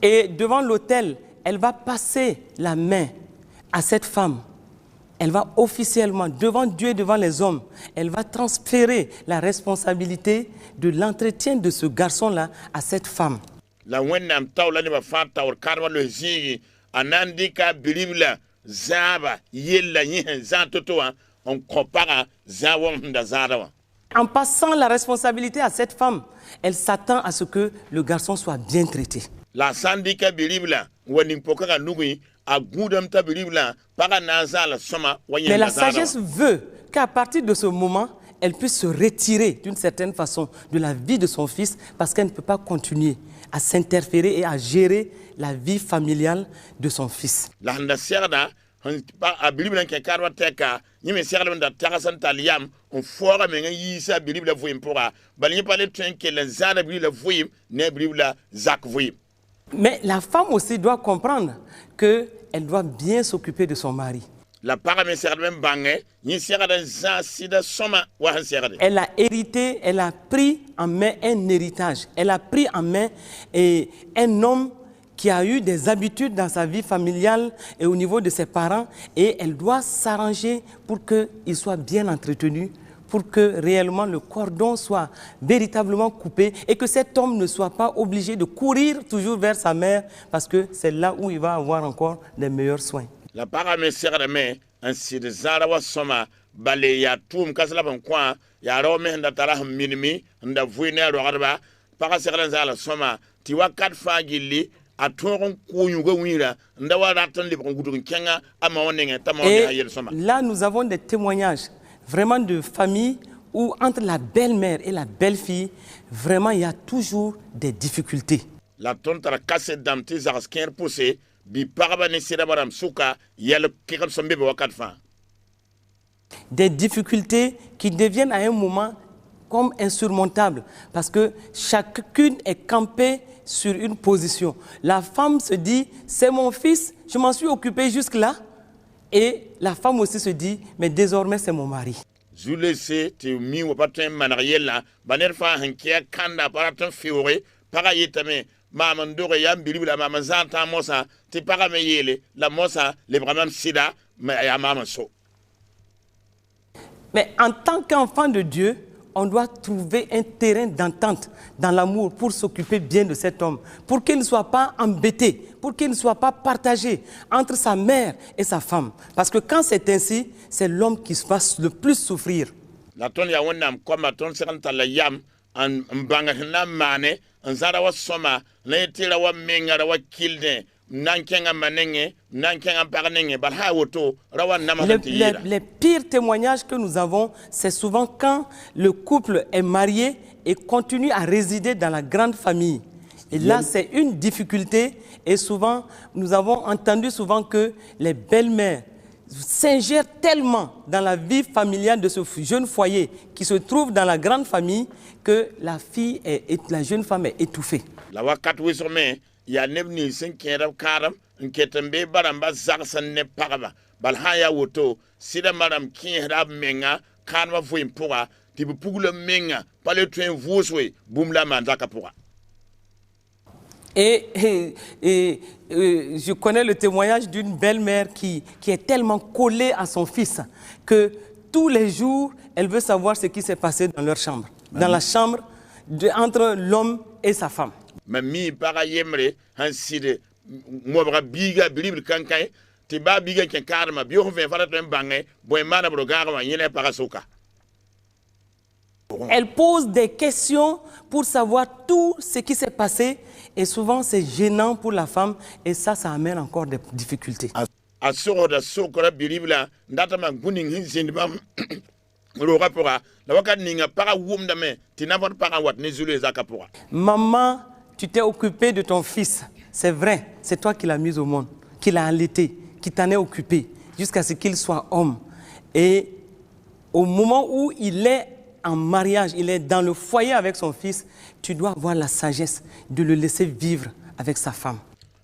[SPEAKER 1] Et devant l'autel, elle va passer la main à cette femme. Elle va officiellement, devant Dieu et devant les hommes, elle va transférer la responsabilité de l'entretien de ce garçon-là à cette femme.
[SPEAKER 2] La wennam tawla ni ba fa tawr karma lo zigi anandika bilibla zaba yella yin zantotoa on compara zawon da zarawa.
[SPEAKER 1] En passant la responsabilité à cette femme, elle s'attend à ce que le garçon soit bien traité.
[SPEAKER 2] La sandika bilibla woni pokaga nugui a gudam ta bilibla para nazala soma wayen.
[SPEAKER 1] Mais la sagesse veut qu'à partir de ce moment, elle puisse se retirer d'une certaine façon de la vie de son fils parce qu'elle ne peut pas continuer à s'interférer et à gérer la vie familiale de son fils.
[SPEAKER 2] La handa serda a bilibla ke karwa teka nyime serda nda takasan taliam on fora menga yisa bilibla voyim pora balni pale trenke la zada bilibla voyim ne bilibla zak voyim.
[SPEAKER 1] Mais la femme aussi doit comprendre qu'elle doit bien s'occuper de son mari. Elle a hérité, elle a pris en main un héritage. Elle a pris en main un homme qui a eu des habitudes dans sa vie familiale et au niveau de ses parents. Et elle doit s'arranger pour qu'il soit bien entretenu, pour que réellement le cordon soit véritablement coupé et que cet homme ne soit pas obligé de courir toujours vers sa mère parce que c'est là où il va avoir encore des meilleurs soins.
[SPEAKER 2] La parame sera de me ainsi de zarawa soma bale ya tum kasla ban kwa ya rome nda tara minimi nda vuine rogarba para sera zala soma ti wakat fa gilli a toron kuyugo wira nda wara tan li ngudu kenga ama wonenga tamone ayel soma.
[SPEAKER 1] Là nous avons des témoignages vraiment de famille où entre la belle-mère et la belle-fille, vraiment il y a toujours des difficultés.
[SPEAKER 2] La tonta casse damti zarsken poussé bi parabane sirabaram souka yel kikam sombe wakat fa.
[SPEAKER 1] Des difficultés qui deviennent à un moment comme insurmontables parce que chacune est campée sur une position. La femme se dit c'est mon fils, je m'en suis occupée jusque-là. Et la femme aussi se dit, mais désormais c'est mon mari. Mais en tant qu'enfant de Dieu, on doit trouver un terrain d'entente dans l'amour pour s'occuper bien de cet homme, pour qu'il ne soit pas embêté, pour qu'il ne soit pas partagé entre sa mère et sa femme. Parce que quand c'est ainsi, c'est l'homme qui va le plus souffrir. Les pires témoignages que nous avons, c'est souvent quand le couple est marié et continue à résider dans la grande famille. Et là, c'est une difficulté. Et souvent, nous avons entendu souvent que les belles-mères s'ingèrent tellement dans la vie familiale de ce jeune foyer qui se trouve dans la grande famille que la jeune femme est étouffée.
[SPEAKER 2] ya nebni sin kerab karam nketembe baramba zaksan ne pagaba bal haya woto sida maram kin rab menga kanwa voim poa tibu pugula menga pale tuen voswe bumla manzaka poa.
[SPEAKER 1] Et je connais le témoignage d'une belle-mère qui est tellement collée à son fils que tous les jours, elle veut savoir ce qui s'est passé dans leur chambre, dans la chambre entre l'homme et sa femme.
[SPEAKER 2] Mami para yemre hanside mobra biga bilibl kankai ti ba biga ken karma bi ho ven fara to bangai boy mana bro garma yene para soka.
[SPEAKER 1] Elle pose des questions pour savoir tout ce qui s'est passé et souvent c'est gênant pour la femme et ça amène encore des difficultés.
[SPEAKER 2] Asoro da sokora bilibla ndata ma guning hinsin bam lo rapora la wakat ninga para wum dame ti na para wat ne zulu zakapora.
[SPEAKER 1] Maman, tu t'es occupé de ton fils, c'est vrai, c'est toi qui l'as mis au monde, qui l'a allaité, qui t'en est occupé jusqu'à ce qu'il soit homme. Et au moment où il est en mariage, il est dans le foyer avec son fils, tu dois avoir la sagesse de le laisser vivre avec sa femme.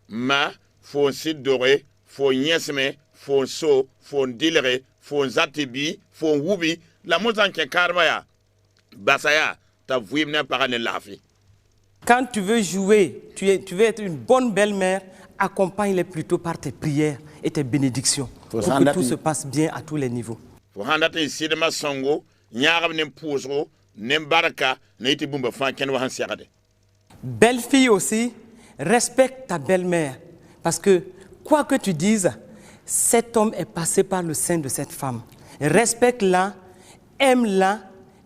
[SPEAKER 2] Ma, faut si doré, faut nyesme, faut so, faut dilere, faut zatibi, faut wubi, la mozan ke karmaya, basaya, ta vouimne parane lafi.
[SPEAKER 1] Quand tu veux jouer, tu veux être une bonne belle-mère, accompagne-les plutôt par tes prières et tes bénédictions pour que tout se passe bien à tous les niveaux.
[SPEAKER 2] Faut handate sidema songo, nyarab nem pousro, nem baraka, neiti bumba fan ken wahan siagade.
[SPEAKER 1] Belle-fille aussi, respecte ta belle-mère parce que quoi que tu dises, cet homme est passé par le sein de cette femme. Respecte-la, aime-la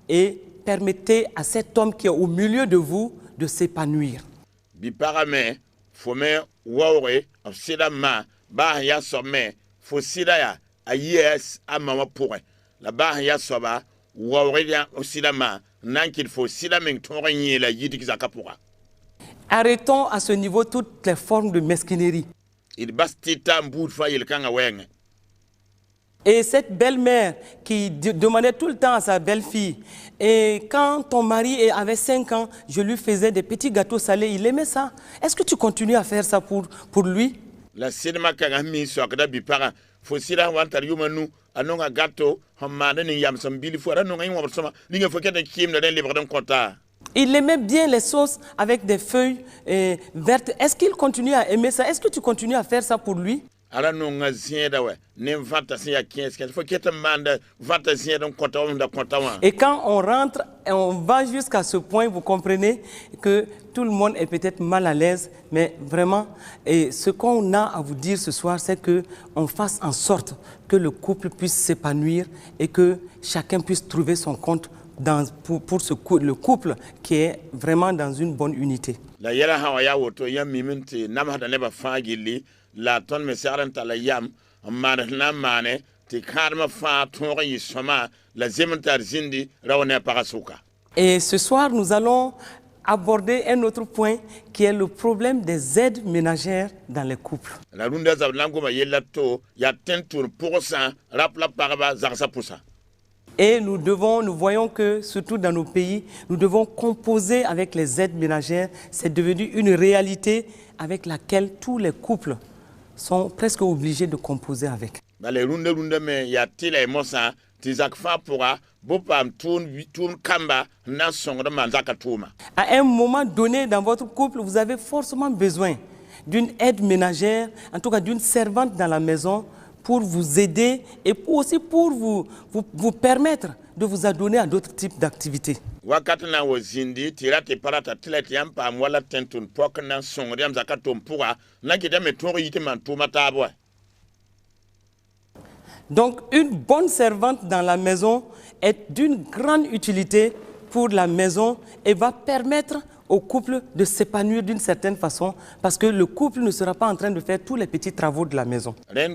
[SPEAKER 1] et permettez à cet homme qui est au milieu de vous de s'épanouir.
[SPEAKER 2] Bi parame, fome waure, sida ma, ba ya somme, fo sida ya, a yes, a mama pourre. La ba ya soba, waure ya sida ma, nan qu'il faut sida meng tonre la yidi zakapura.
[SPEAKER 1] Arrêtons à ce niveau toutes les formes de mesquinerie.
[SPEAKER 2] Il bastita mbout fa il kanga weng.
[SPEAKER 1] Et cette belle-mère qui demandait tout le temps à sa belle-fille, et quand ton mari avait 5 ans, je lui faisais des petits gâteaux salés, il aimait ça. Est-ce que tu continues à faire ça pour lui?
[SPEAKER 2] La cinéma kanga mi sokda bi para, fo sida wantar yumanu, anonga gâteau, hamane ni yam som bili fo anonga yum warsoma, ninga fo kete kim na den libre don konta.
[SPEAKER 1] Il aimait bien les sauces avec des feuilles vertes. Est-ce qu'il continue à aimer ça? Est-ce que tu continues à faire ça pour lui? Et quand on rentre et on va jusqu'à ce point, vous comprenez que tout le monde est peut-être mal à l'aise, mais vraiment, et ce qu'on a à vous dire ce soir, c'est qu'on fasse en sorte que le couple puisse s'épanouir et que chacun puisse trouver son compte pour le couple qui est vraiment dans une bonne unité.
[SPEAKER 2] La yera hawaya woto yam miminti nam hada neba fagili la ton me saranta la yam na mane ti karma fa tonga yisoma la zementar zindi rawane parasuka.
[SPEAKER 1] Et ce soir nous allons aborder un autre point qui est le problème des aides ménagères dans les couples.
[SPEAKER 2] La runda zablango ma yelato ya tentur pourcent rapla parba zarsa pousa.
[SPEAKER 1] Et nous voyons que, surtout dans nos pays, nous devons composer avec les aides ménagères. C'est devenu une réalité avec laquelle tous les couples sont presque obligés de composer avec. À un moment donné dans votre couple, vous avez forcément besoin d'une aide ménagère, en tout cas d'une servante dans la maison, pour vous aider et aussi pour vous permettre de vous adonner à d'autres types d'activités. Donc une bonne servante dans la maison est d'une grande utilité pour la maison et va permettre au couple de s'épanouir d'une certaine façon parce que le couple ne sera pas en train de faire tous les petits travaux de la maison. Et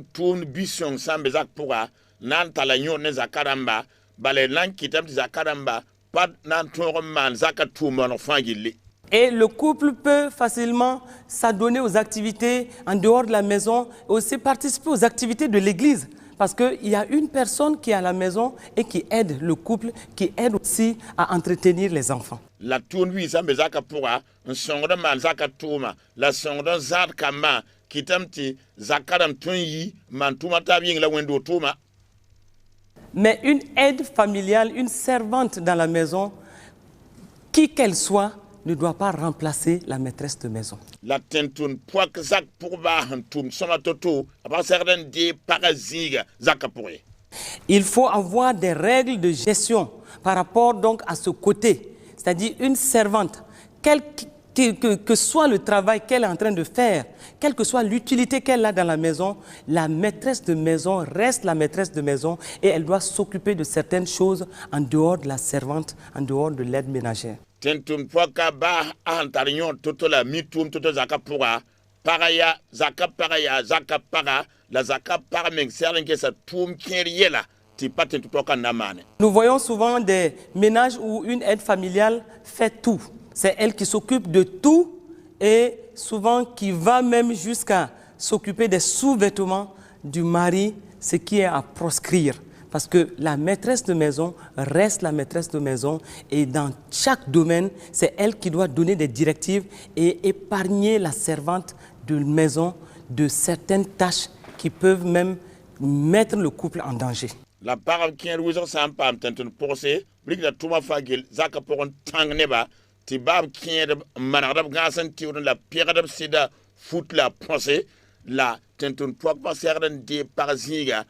[SPEAKER 1] le couple peut facilement s'adonner aux activités en dehors de la maison et aussi participer aux activités de l'église. parce qu'il y a une personne qui est à la maison et qui aide le couple, qui aide aussi à entretenir les enfants.
[SPEAKER 2] La tourne lui ça me zaka pourra un songra man zaka touma la songra zat kama kitamti zakaram tunyi man tuma tabing la wendo touma.
[SPEAKER 1] Mais une aide familiale, une servante dans la maison, qui qu'elle soit, ne doit pas remplacer la maîtresse de maison.
[SPEAKER 2] La tentun poak zak pour ba hantum soma toto aba certain de paraziga zaka pourri.
[SPEAKER 1] Il faut avoir des règles de gestion par rapport donc à ce côté, c'est-à-dire une servante, que soit le travail qu'elle est en train de faire, quelle que soit l'utilité qu'elle a dans la maison, la maîtresse de maison reste la maîtresse de maison et elle doit s'occuper de certaines choses en dehors de la servante, en dehors de l'aide ménagère.
[SPEAKER 2] Tentum poaka ba ahantarion toto la mitum toto zaka pourra paraya zaka para la zaka para men serling que sa tum kiriela ti patentu poka namane.
[SPEAKER 1] Nous voyons souvent des ménages où une aide familiale fait tout. C'est elle qui s'occupe de tout et souvent qui va même jusqu'à s'occuper des sous-vêtements du mari, ce qui est à proscrire. Parce que la maîtresse de maison reste la maîtresse de maison et dans chaque domaine, c'est elle qui doit donner des directives et épargner la servante de maison de certaines tâches qui peuvent même mettre le couple en danger.
[SPEAKER 2] La parole qui est rouge sans pas tentun posé, brique la touma fagil zaka pour un tang neba, ti bab qui est manarab gasan ti la pierre de sida fout la posé, la tentun poak pas certain de paraziga.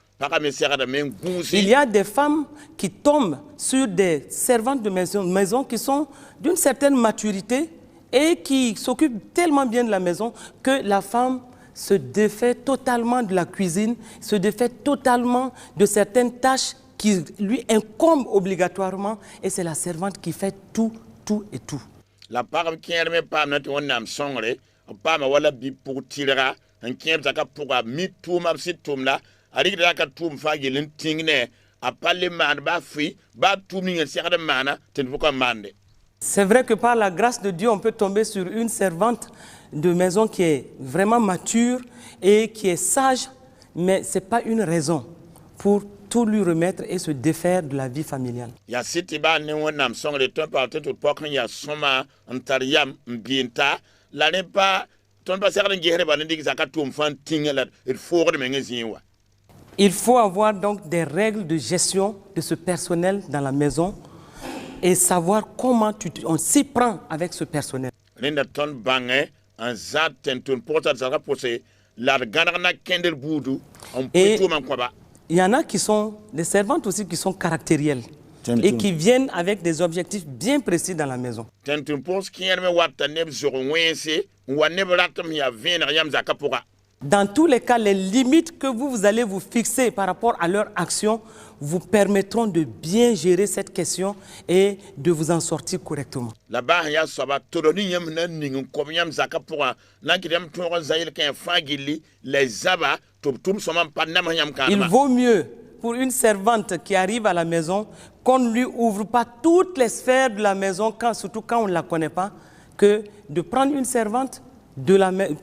[SPEAKER 1] Il y a des femmes qui tombent sur des servantes de maison qui sont d'une certaine maturité et qui s'occupent tellement bien de la maison que la femme se défait totalement de la cuisine, se défait totalement de certaines tâches qui lui incombent obligatoirement et c'est la servante qui fait tout et tout.
[SPEAKER 2] La parole qui est pas notre nam songre, pas ma wala bi pour tirera, un qui est zaka pour mi tout ma si tout là.
[SPEAKER 1] C'est vrai que par la grâce de Dieu, on peut tomber sur une servante de maison qui est vraiment mature et qui est sage, mais ce n'est pas une raison pour tout lui remettre et se défaire de la vie familiale. Il faut avoir donc des règles de gestion de ce personnel dans la maison et savoir comment on s'y prend avec ce personnel. Et il y en a qui sont des servantes aussi qui sont caractérielles et qui viennent avec des objectifs bien précis dans la maison. Dans tous les cas, les limites que vous allez vous fixer par rapport à leur action vous permettront de bien gérer cette question et de vous en sortir correctement. Il vaut mieux pour une servante qui arrive à la maison qu'on ne lui ouvre pas toutes les sphères de la maison, surtout quand on ne la connaît pas, que de prendre une servante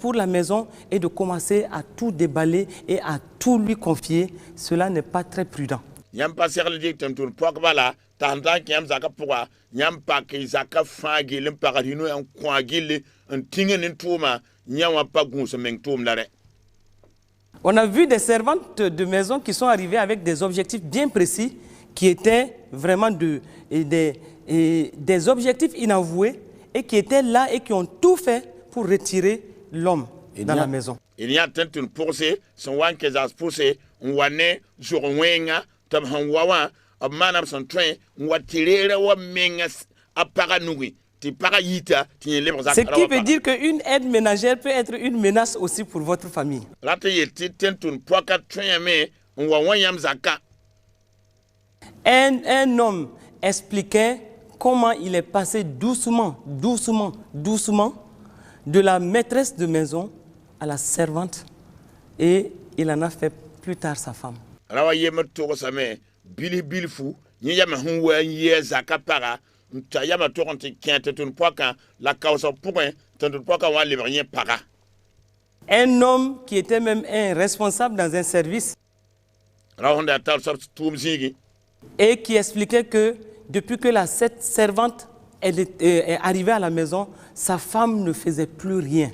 [SPEAKER 1] pour la maison et de commencer à tout déballer et à tout lui confier. Cela n'est pas très prudent. On a vu des servantes de maison qui sont arrivées avec des objectifs bien précis, qui étaient vraiment des objectifs inavoués et qui étaient là et qui ont tout fait pour retirer l'homme dans la maison.
[SPEAKER 2] Il y a tant de poussées, son wan que ça poussé, on wane, sur wenga, tam hanwawa, a manam son train, on va tirer wa mengas à paranoui, ti parayita, ti libre.
[SPEAKER 1] Ce qui veut dire qu'une aide ménagère peut être une menace aussi pour votre famille.
[SPEAKER 2] Là, tu es tant de poids train, mais on va wanyam zaka.
[SPEAKER 1] Un homme expliquait comment il est passé doucement de la maîtresse de maison à la servante et il en a fait plus tard sa femme. Un homme qui était même un responsable dans un service Et qui expliquait que depuis que cette servante est arrivée à la maison, sa femme ne faisait plus rien.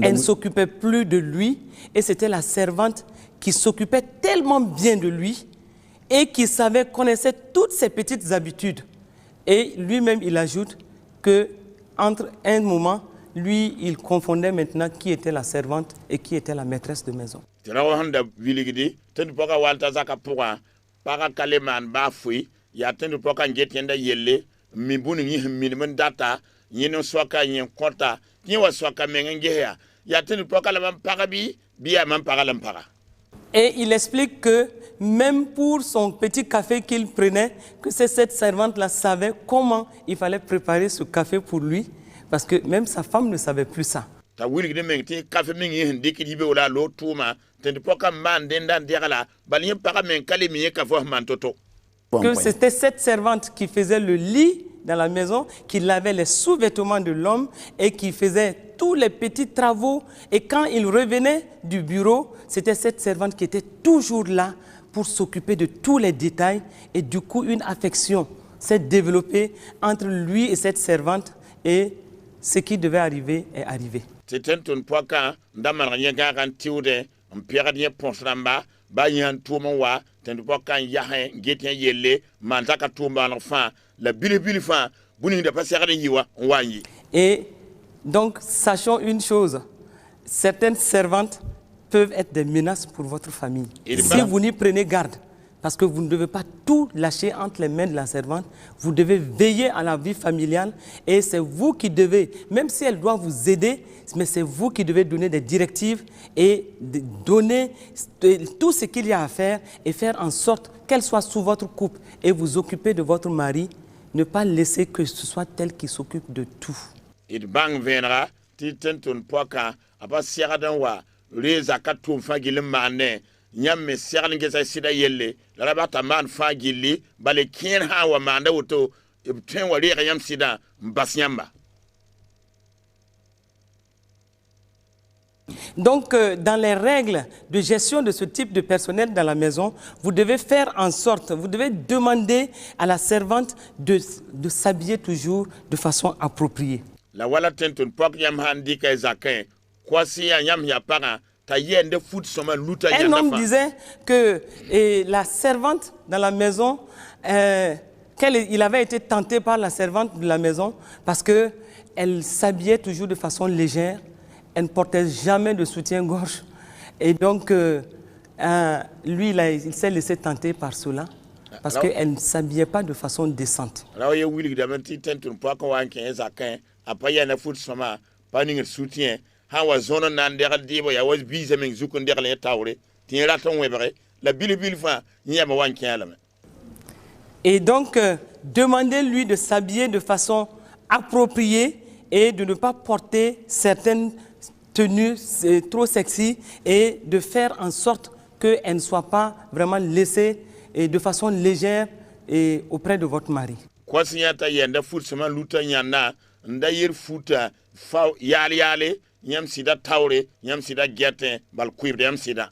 [SPEAKER 1] Elle ne s'occupait plus de lui et c'était la servante qui s'occupait tellement bien de lui et qui connaissait toutes ses petites habitudes. Et lui-même, il ajoute qu'entre un moment, lui, il confondait maintenant qui était la servante et qui était la maîtresse de maison. Et il explique que même pour son petit café qu'il prenait, que cette servante-là savait comment il fallait préparer ce café pour lui, parce que même sa femme ne savait plus ça. Que c'était cette servante qui faisait le lit dans la maison, qui lavait les sous-vêtements de l'homme et qui faisait tous les petits travaux. Et quand il revenait du bureau, c'était cette servante qui était toujours là pour s'occuper de tous les détails. Et du coup, une affection s'est développée entre lui et cette servante. Et ce qui devait arriver est arrivé. Et donc, sachons une chose, certaines servantes peuvent être des menaces pour votre famille. Si vous n'y prenez garde, parce que vous ne devez pas tout lâcher entre les mains de la servante, vous devez veiller à la vie familiale et c'est vous qui devez, même si elle doit vous aider, mais c'est vous qui devez donner des directives et donner tout ce qu'il y a à faire et faire en sorte qu'elle soit sous votre coupe et vous occuper de votre mari, ne pas laisser que ce soit elle qui s'occupe de tout.
[SPEAKER 2] Nyamme serling gesa sida yelle la rabata man fa gilli bale kien ha wa manda woto ibten wali yam sida mbasnyamba.
[SPEAKER 1] Donc, dans les règles de gestion de ce type de personnel dans la maison, vous devez faire en sorte, vous devez demander à la servante de s'habiller toujours de façon appropriée.
[SPEAKER 2] La wala tenton pok yam handi ka zakin kwasi yam ya para.
[SPEAKER 1] Un homme disait que la servante dans la maison, il avait été tenté par la servante de la maison parce qu'elle s'habillait toujours de façon légère, elle ne portait jamais de soutien-gorge. Et donc, lui, il s'est laissé tenter par cela parce qu'elle ne s'habillait pas de façon décente. Hawa zona nan degal dibo ya was biza men zukun degal ya tawre tiera ton webre la bil fa nyama wanki alama. Et donc demandez-lui de s'habiller de façon appropriée et de ne pas porter certaines tenues trop sexy et de faire en sorte qu'elle ne soit pas vraiment laissée et de façon légère et auprès de votre mari. Kwa sinyata yenda foot sama luta nyana ndayir futa fa yali Yam sida taure, yam sida gerte, bal cuir yam sida.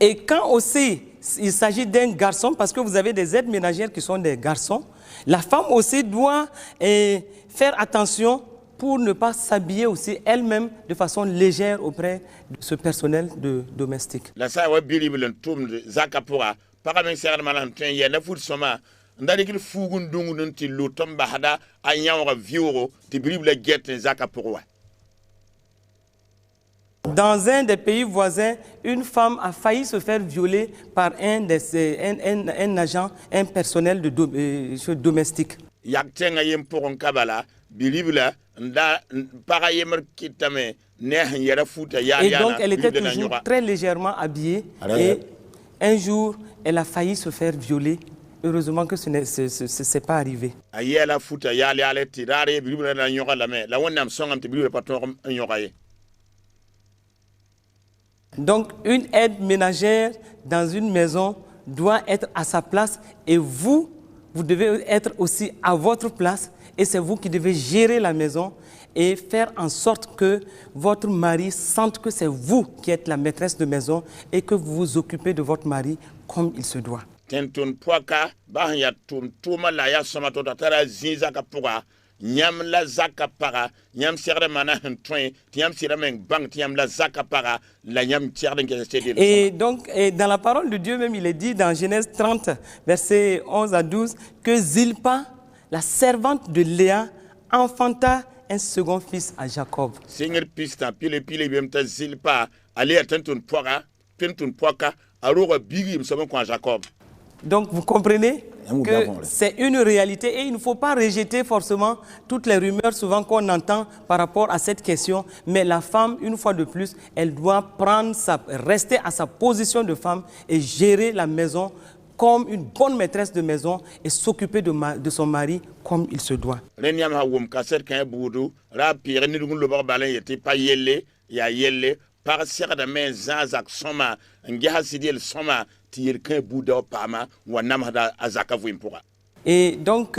[SPEAKER 1] Et quand aussi il s'agit d'un garçon, parce que vous avez des aides ménagères qui sont des garçons, la femme aussi doit faire attention pour ne pas s'habiller aussi elle-même de façon légère auprès de ce personnel domestique. La sa wa bilible tum zakapura, paramen ser malan ten ya na fut soma. Dans un des pays voisins, une femme a failli se faire violer par un agent, un personnel domestique. Et donc elle était toujours très légèrement habillée et un jour elle a failli se faire violer. Heureusement que ce n'est pas arrivé. Donc, une aide ménagère dans une maison doit être à sa place et vous devez être aussi à votre place et c'est vous qui devez gérer la maison et faire en sorte que votre mari sente que c'est vous qui êtes la maîtresse de maison et que vous vous occupez de votre mari comme il se doit.
[SPEAKER 2] Tentun poaka ba ya tun tuma la ya soma to tara zinza ka poka nyam la zaka para nyam sere mana hentwen tiam sere men bang tiam la zaka para la nyam tiare que c'est.
[SPEAKER 1] Et donc dans la parole de Dieu même il est dit dans Genèse 30 versets 11 à 12 que Zilpa, la servante de Léa, enfanta un second fils à Jacob.
[SPEAKER 2] Seigneur pista pile bemta Zilpa aller tentun poaka aroga bigi msomo kwa Jacob.
[SPEAKER 1] Donc vous comprenez que c'est une réalité et il ne faut pas rejeter forcément toutes les rumeurs souvent qu'on entend par rapport à cette question. Mais la femme, une fois de plus, elle doit rester à sa position de femme et gérer la maison comme une bonne maîtresse de maison et s'occuper de son mari comme il se doit.
[SPEAKER 2] Par sera de men zazak soma ngia sidil soma tirke bouda pama wanamada azaka vimpura.
[SPEAKER 1] Et donc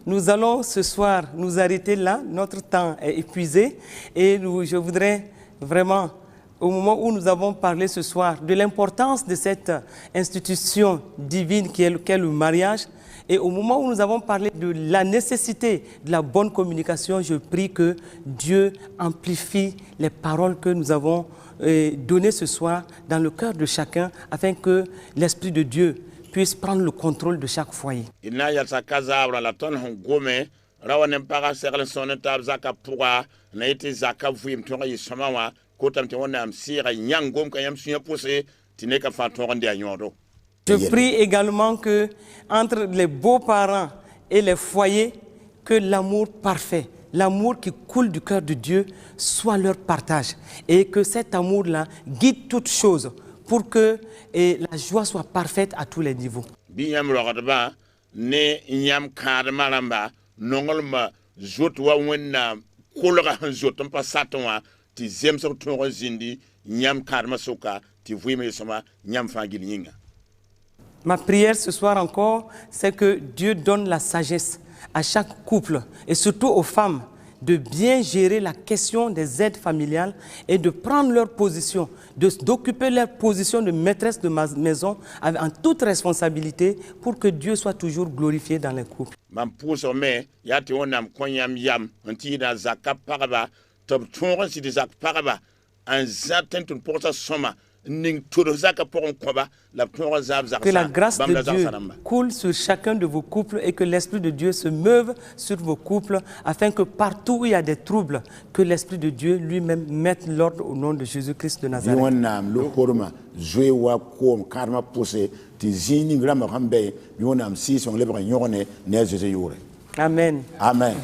[SPEAKER 1] nous allons ce soir nous arrêter là, notre temps est épuisé et je voudrais vraiment au moment où nous avons parlé ce soir de l'importance de cette institution divine qu'est le mariage. Et au moment où nous avons parlé de la nécessité de la bonne communication, je prie que Dieu amplifie les paroles que nous avons données ce soir dans le cœur de chacun afin que l'Esprit de Dieu puisse prendre le contrôle de chaque foyer. Je prie également que entre les beaux-parents et les foyers, que l'amour parfait, l'amour qui coule du cœur de Dieu soit leur partage et que cet amour-là guide toutes choses pour que la joie soit parfaite à tous les niveaux. Ma prière ce soir encore, c'est que Dieu donne la sagesse à chaque couple et surtout aux femmes de bien gérer la question des aides familiales et de prendre leur position, d'occuper leur position de maîtresse de maison en toute responsabilité pour que Dieu soit toujours glorifié dans les couples. Que la grâce de Dieu coule sur chacun de vos couples et que l'Esprit de Dieu se meuve sur vos couples afin que partout où il y a des troubles, que l'Esprit de Dieu lui-même mette l'ordre au nom de Jésus-Christ de Nazareth. Amen.
[SPEAKER 2] Amen.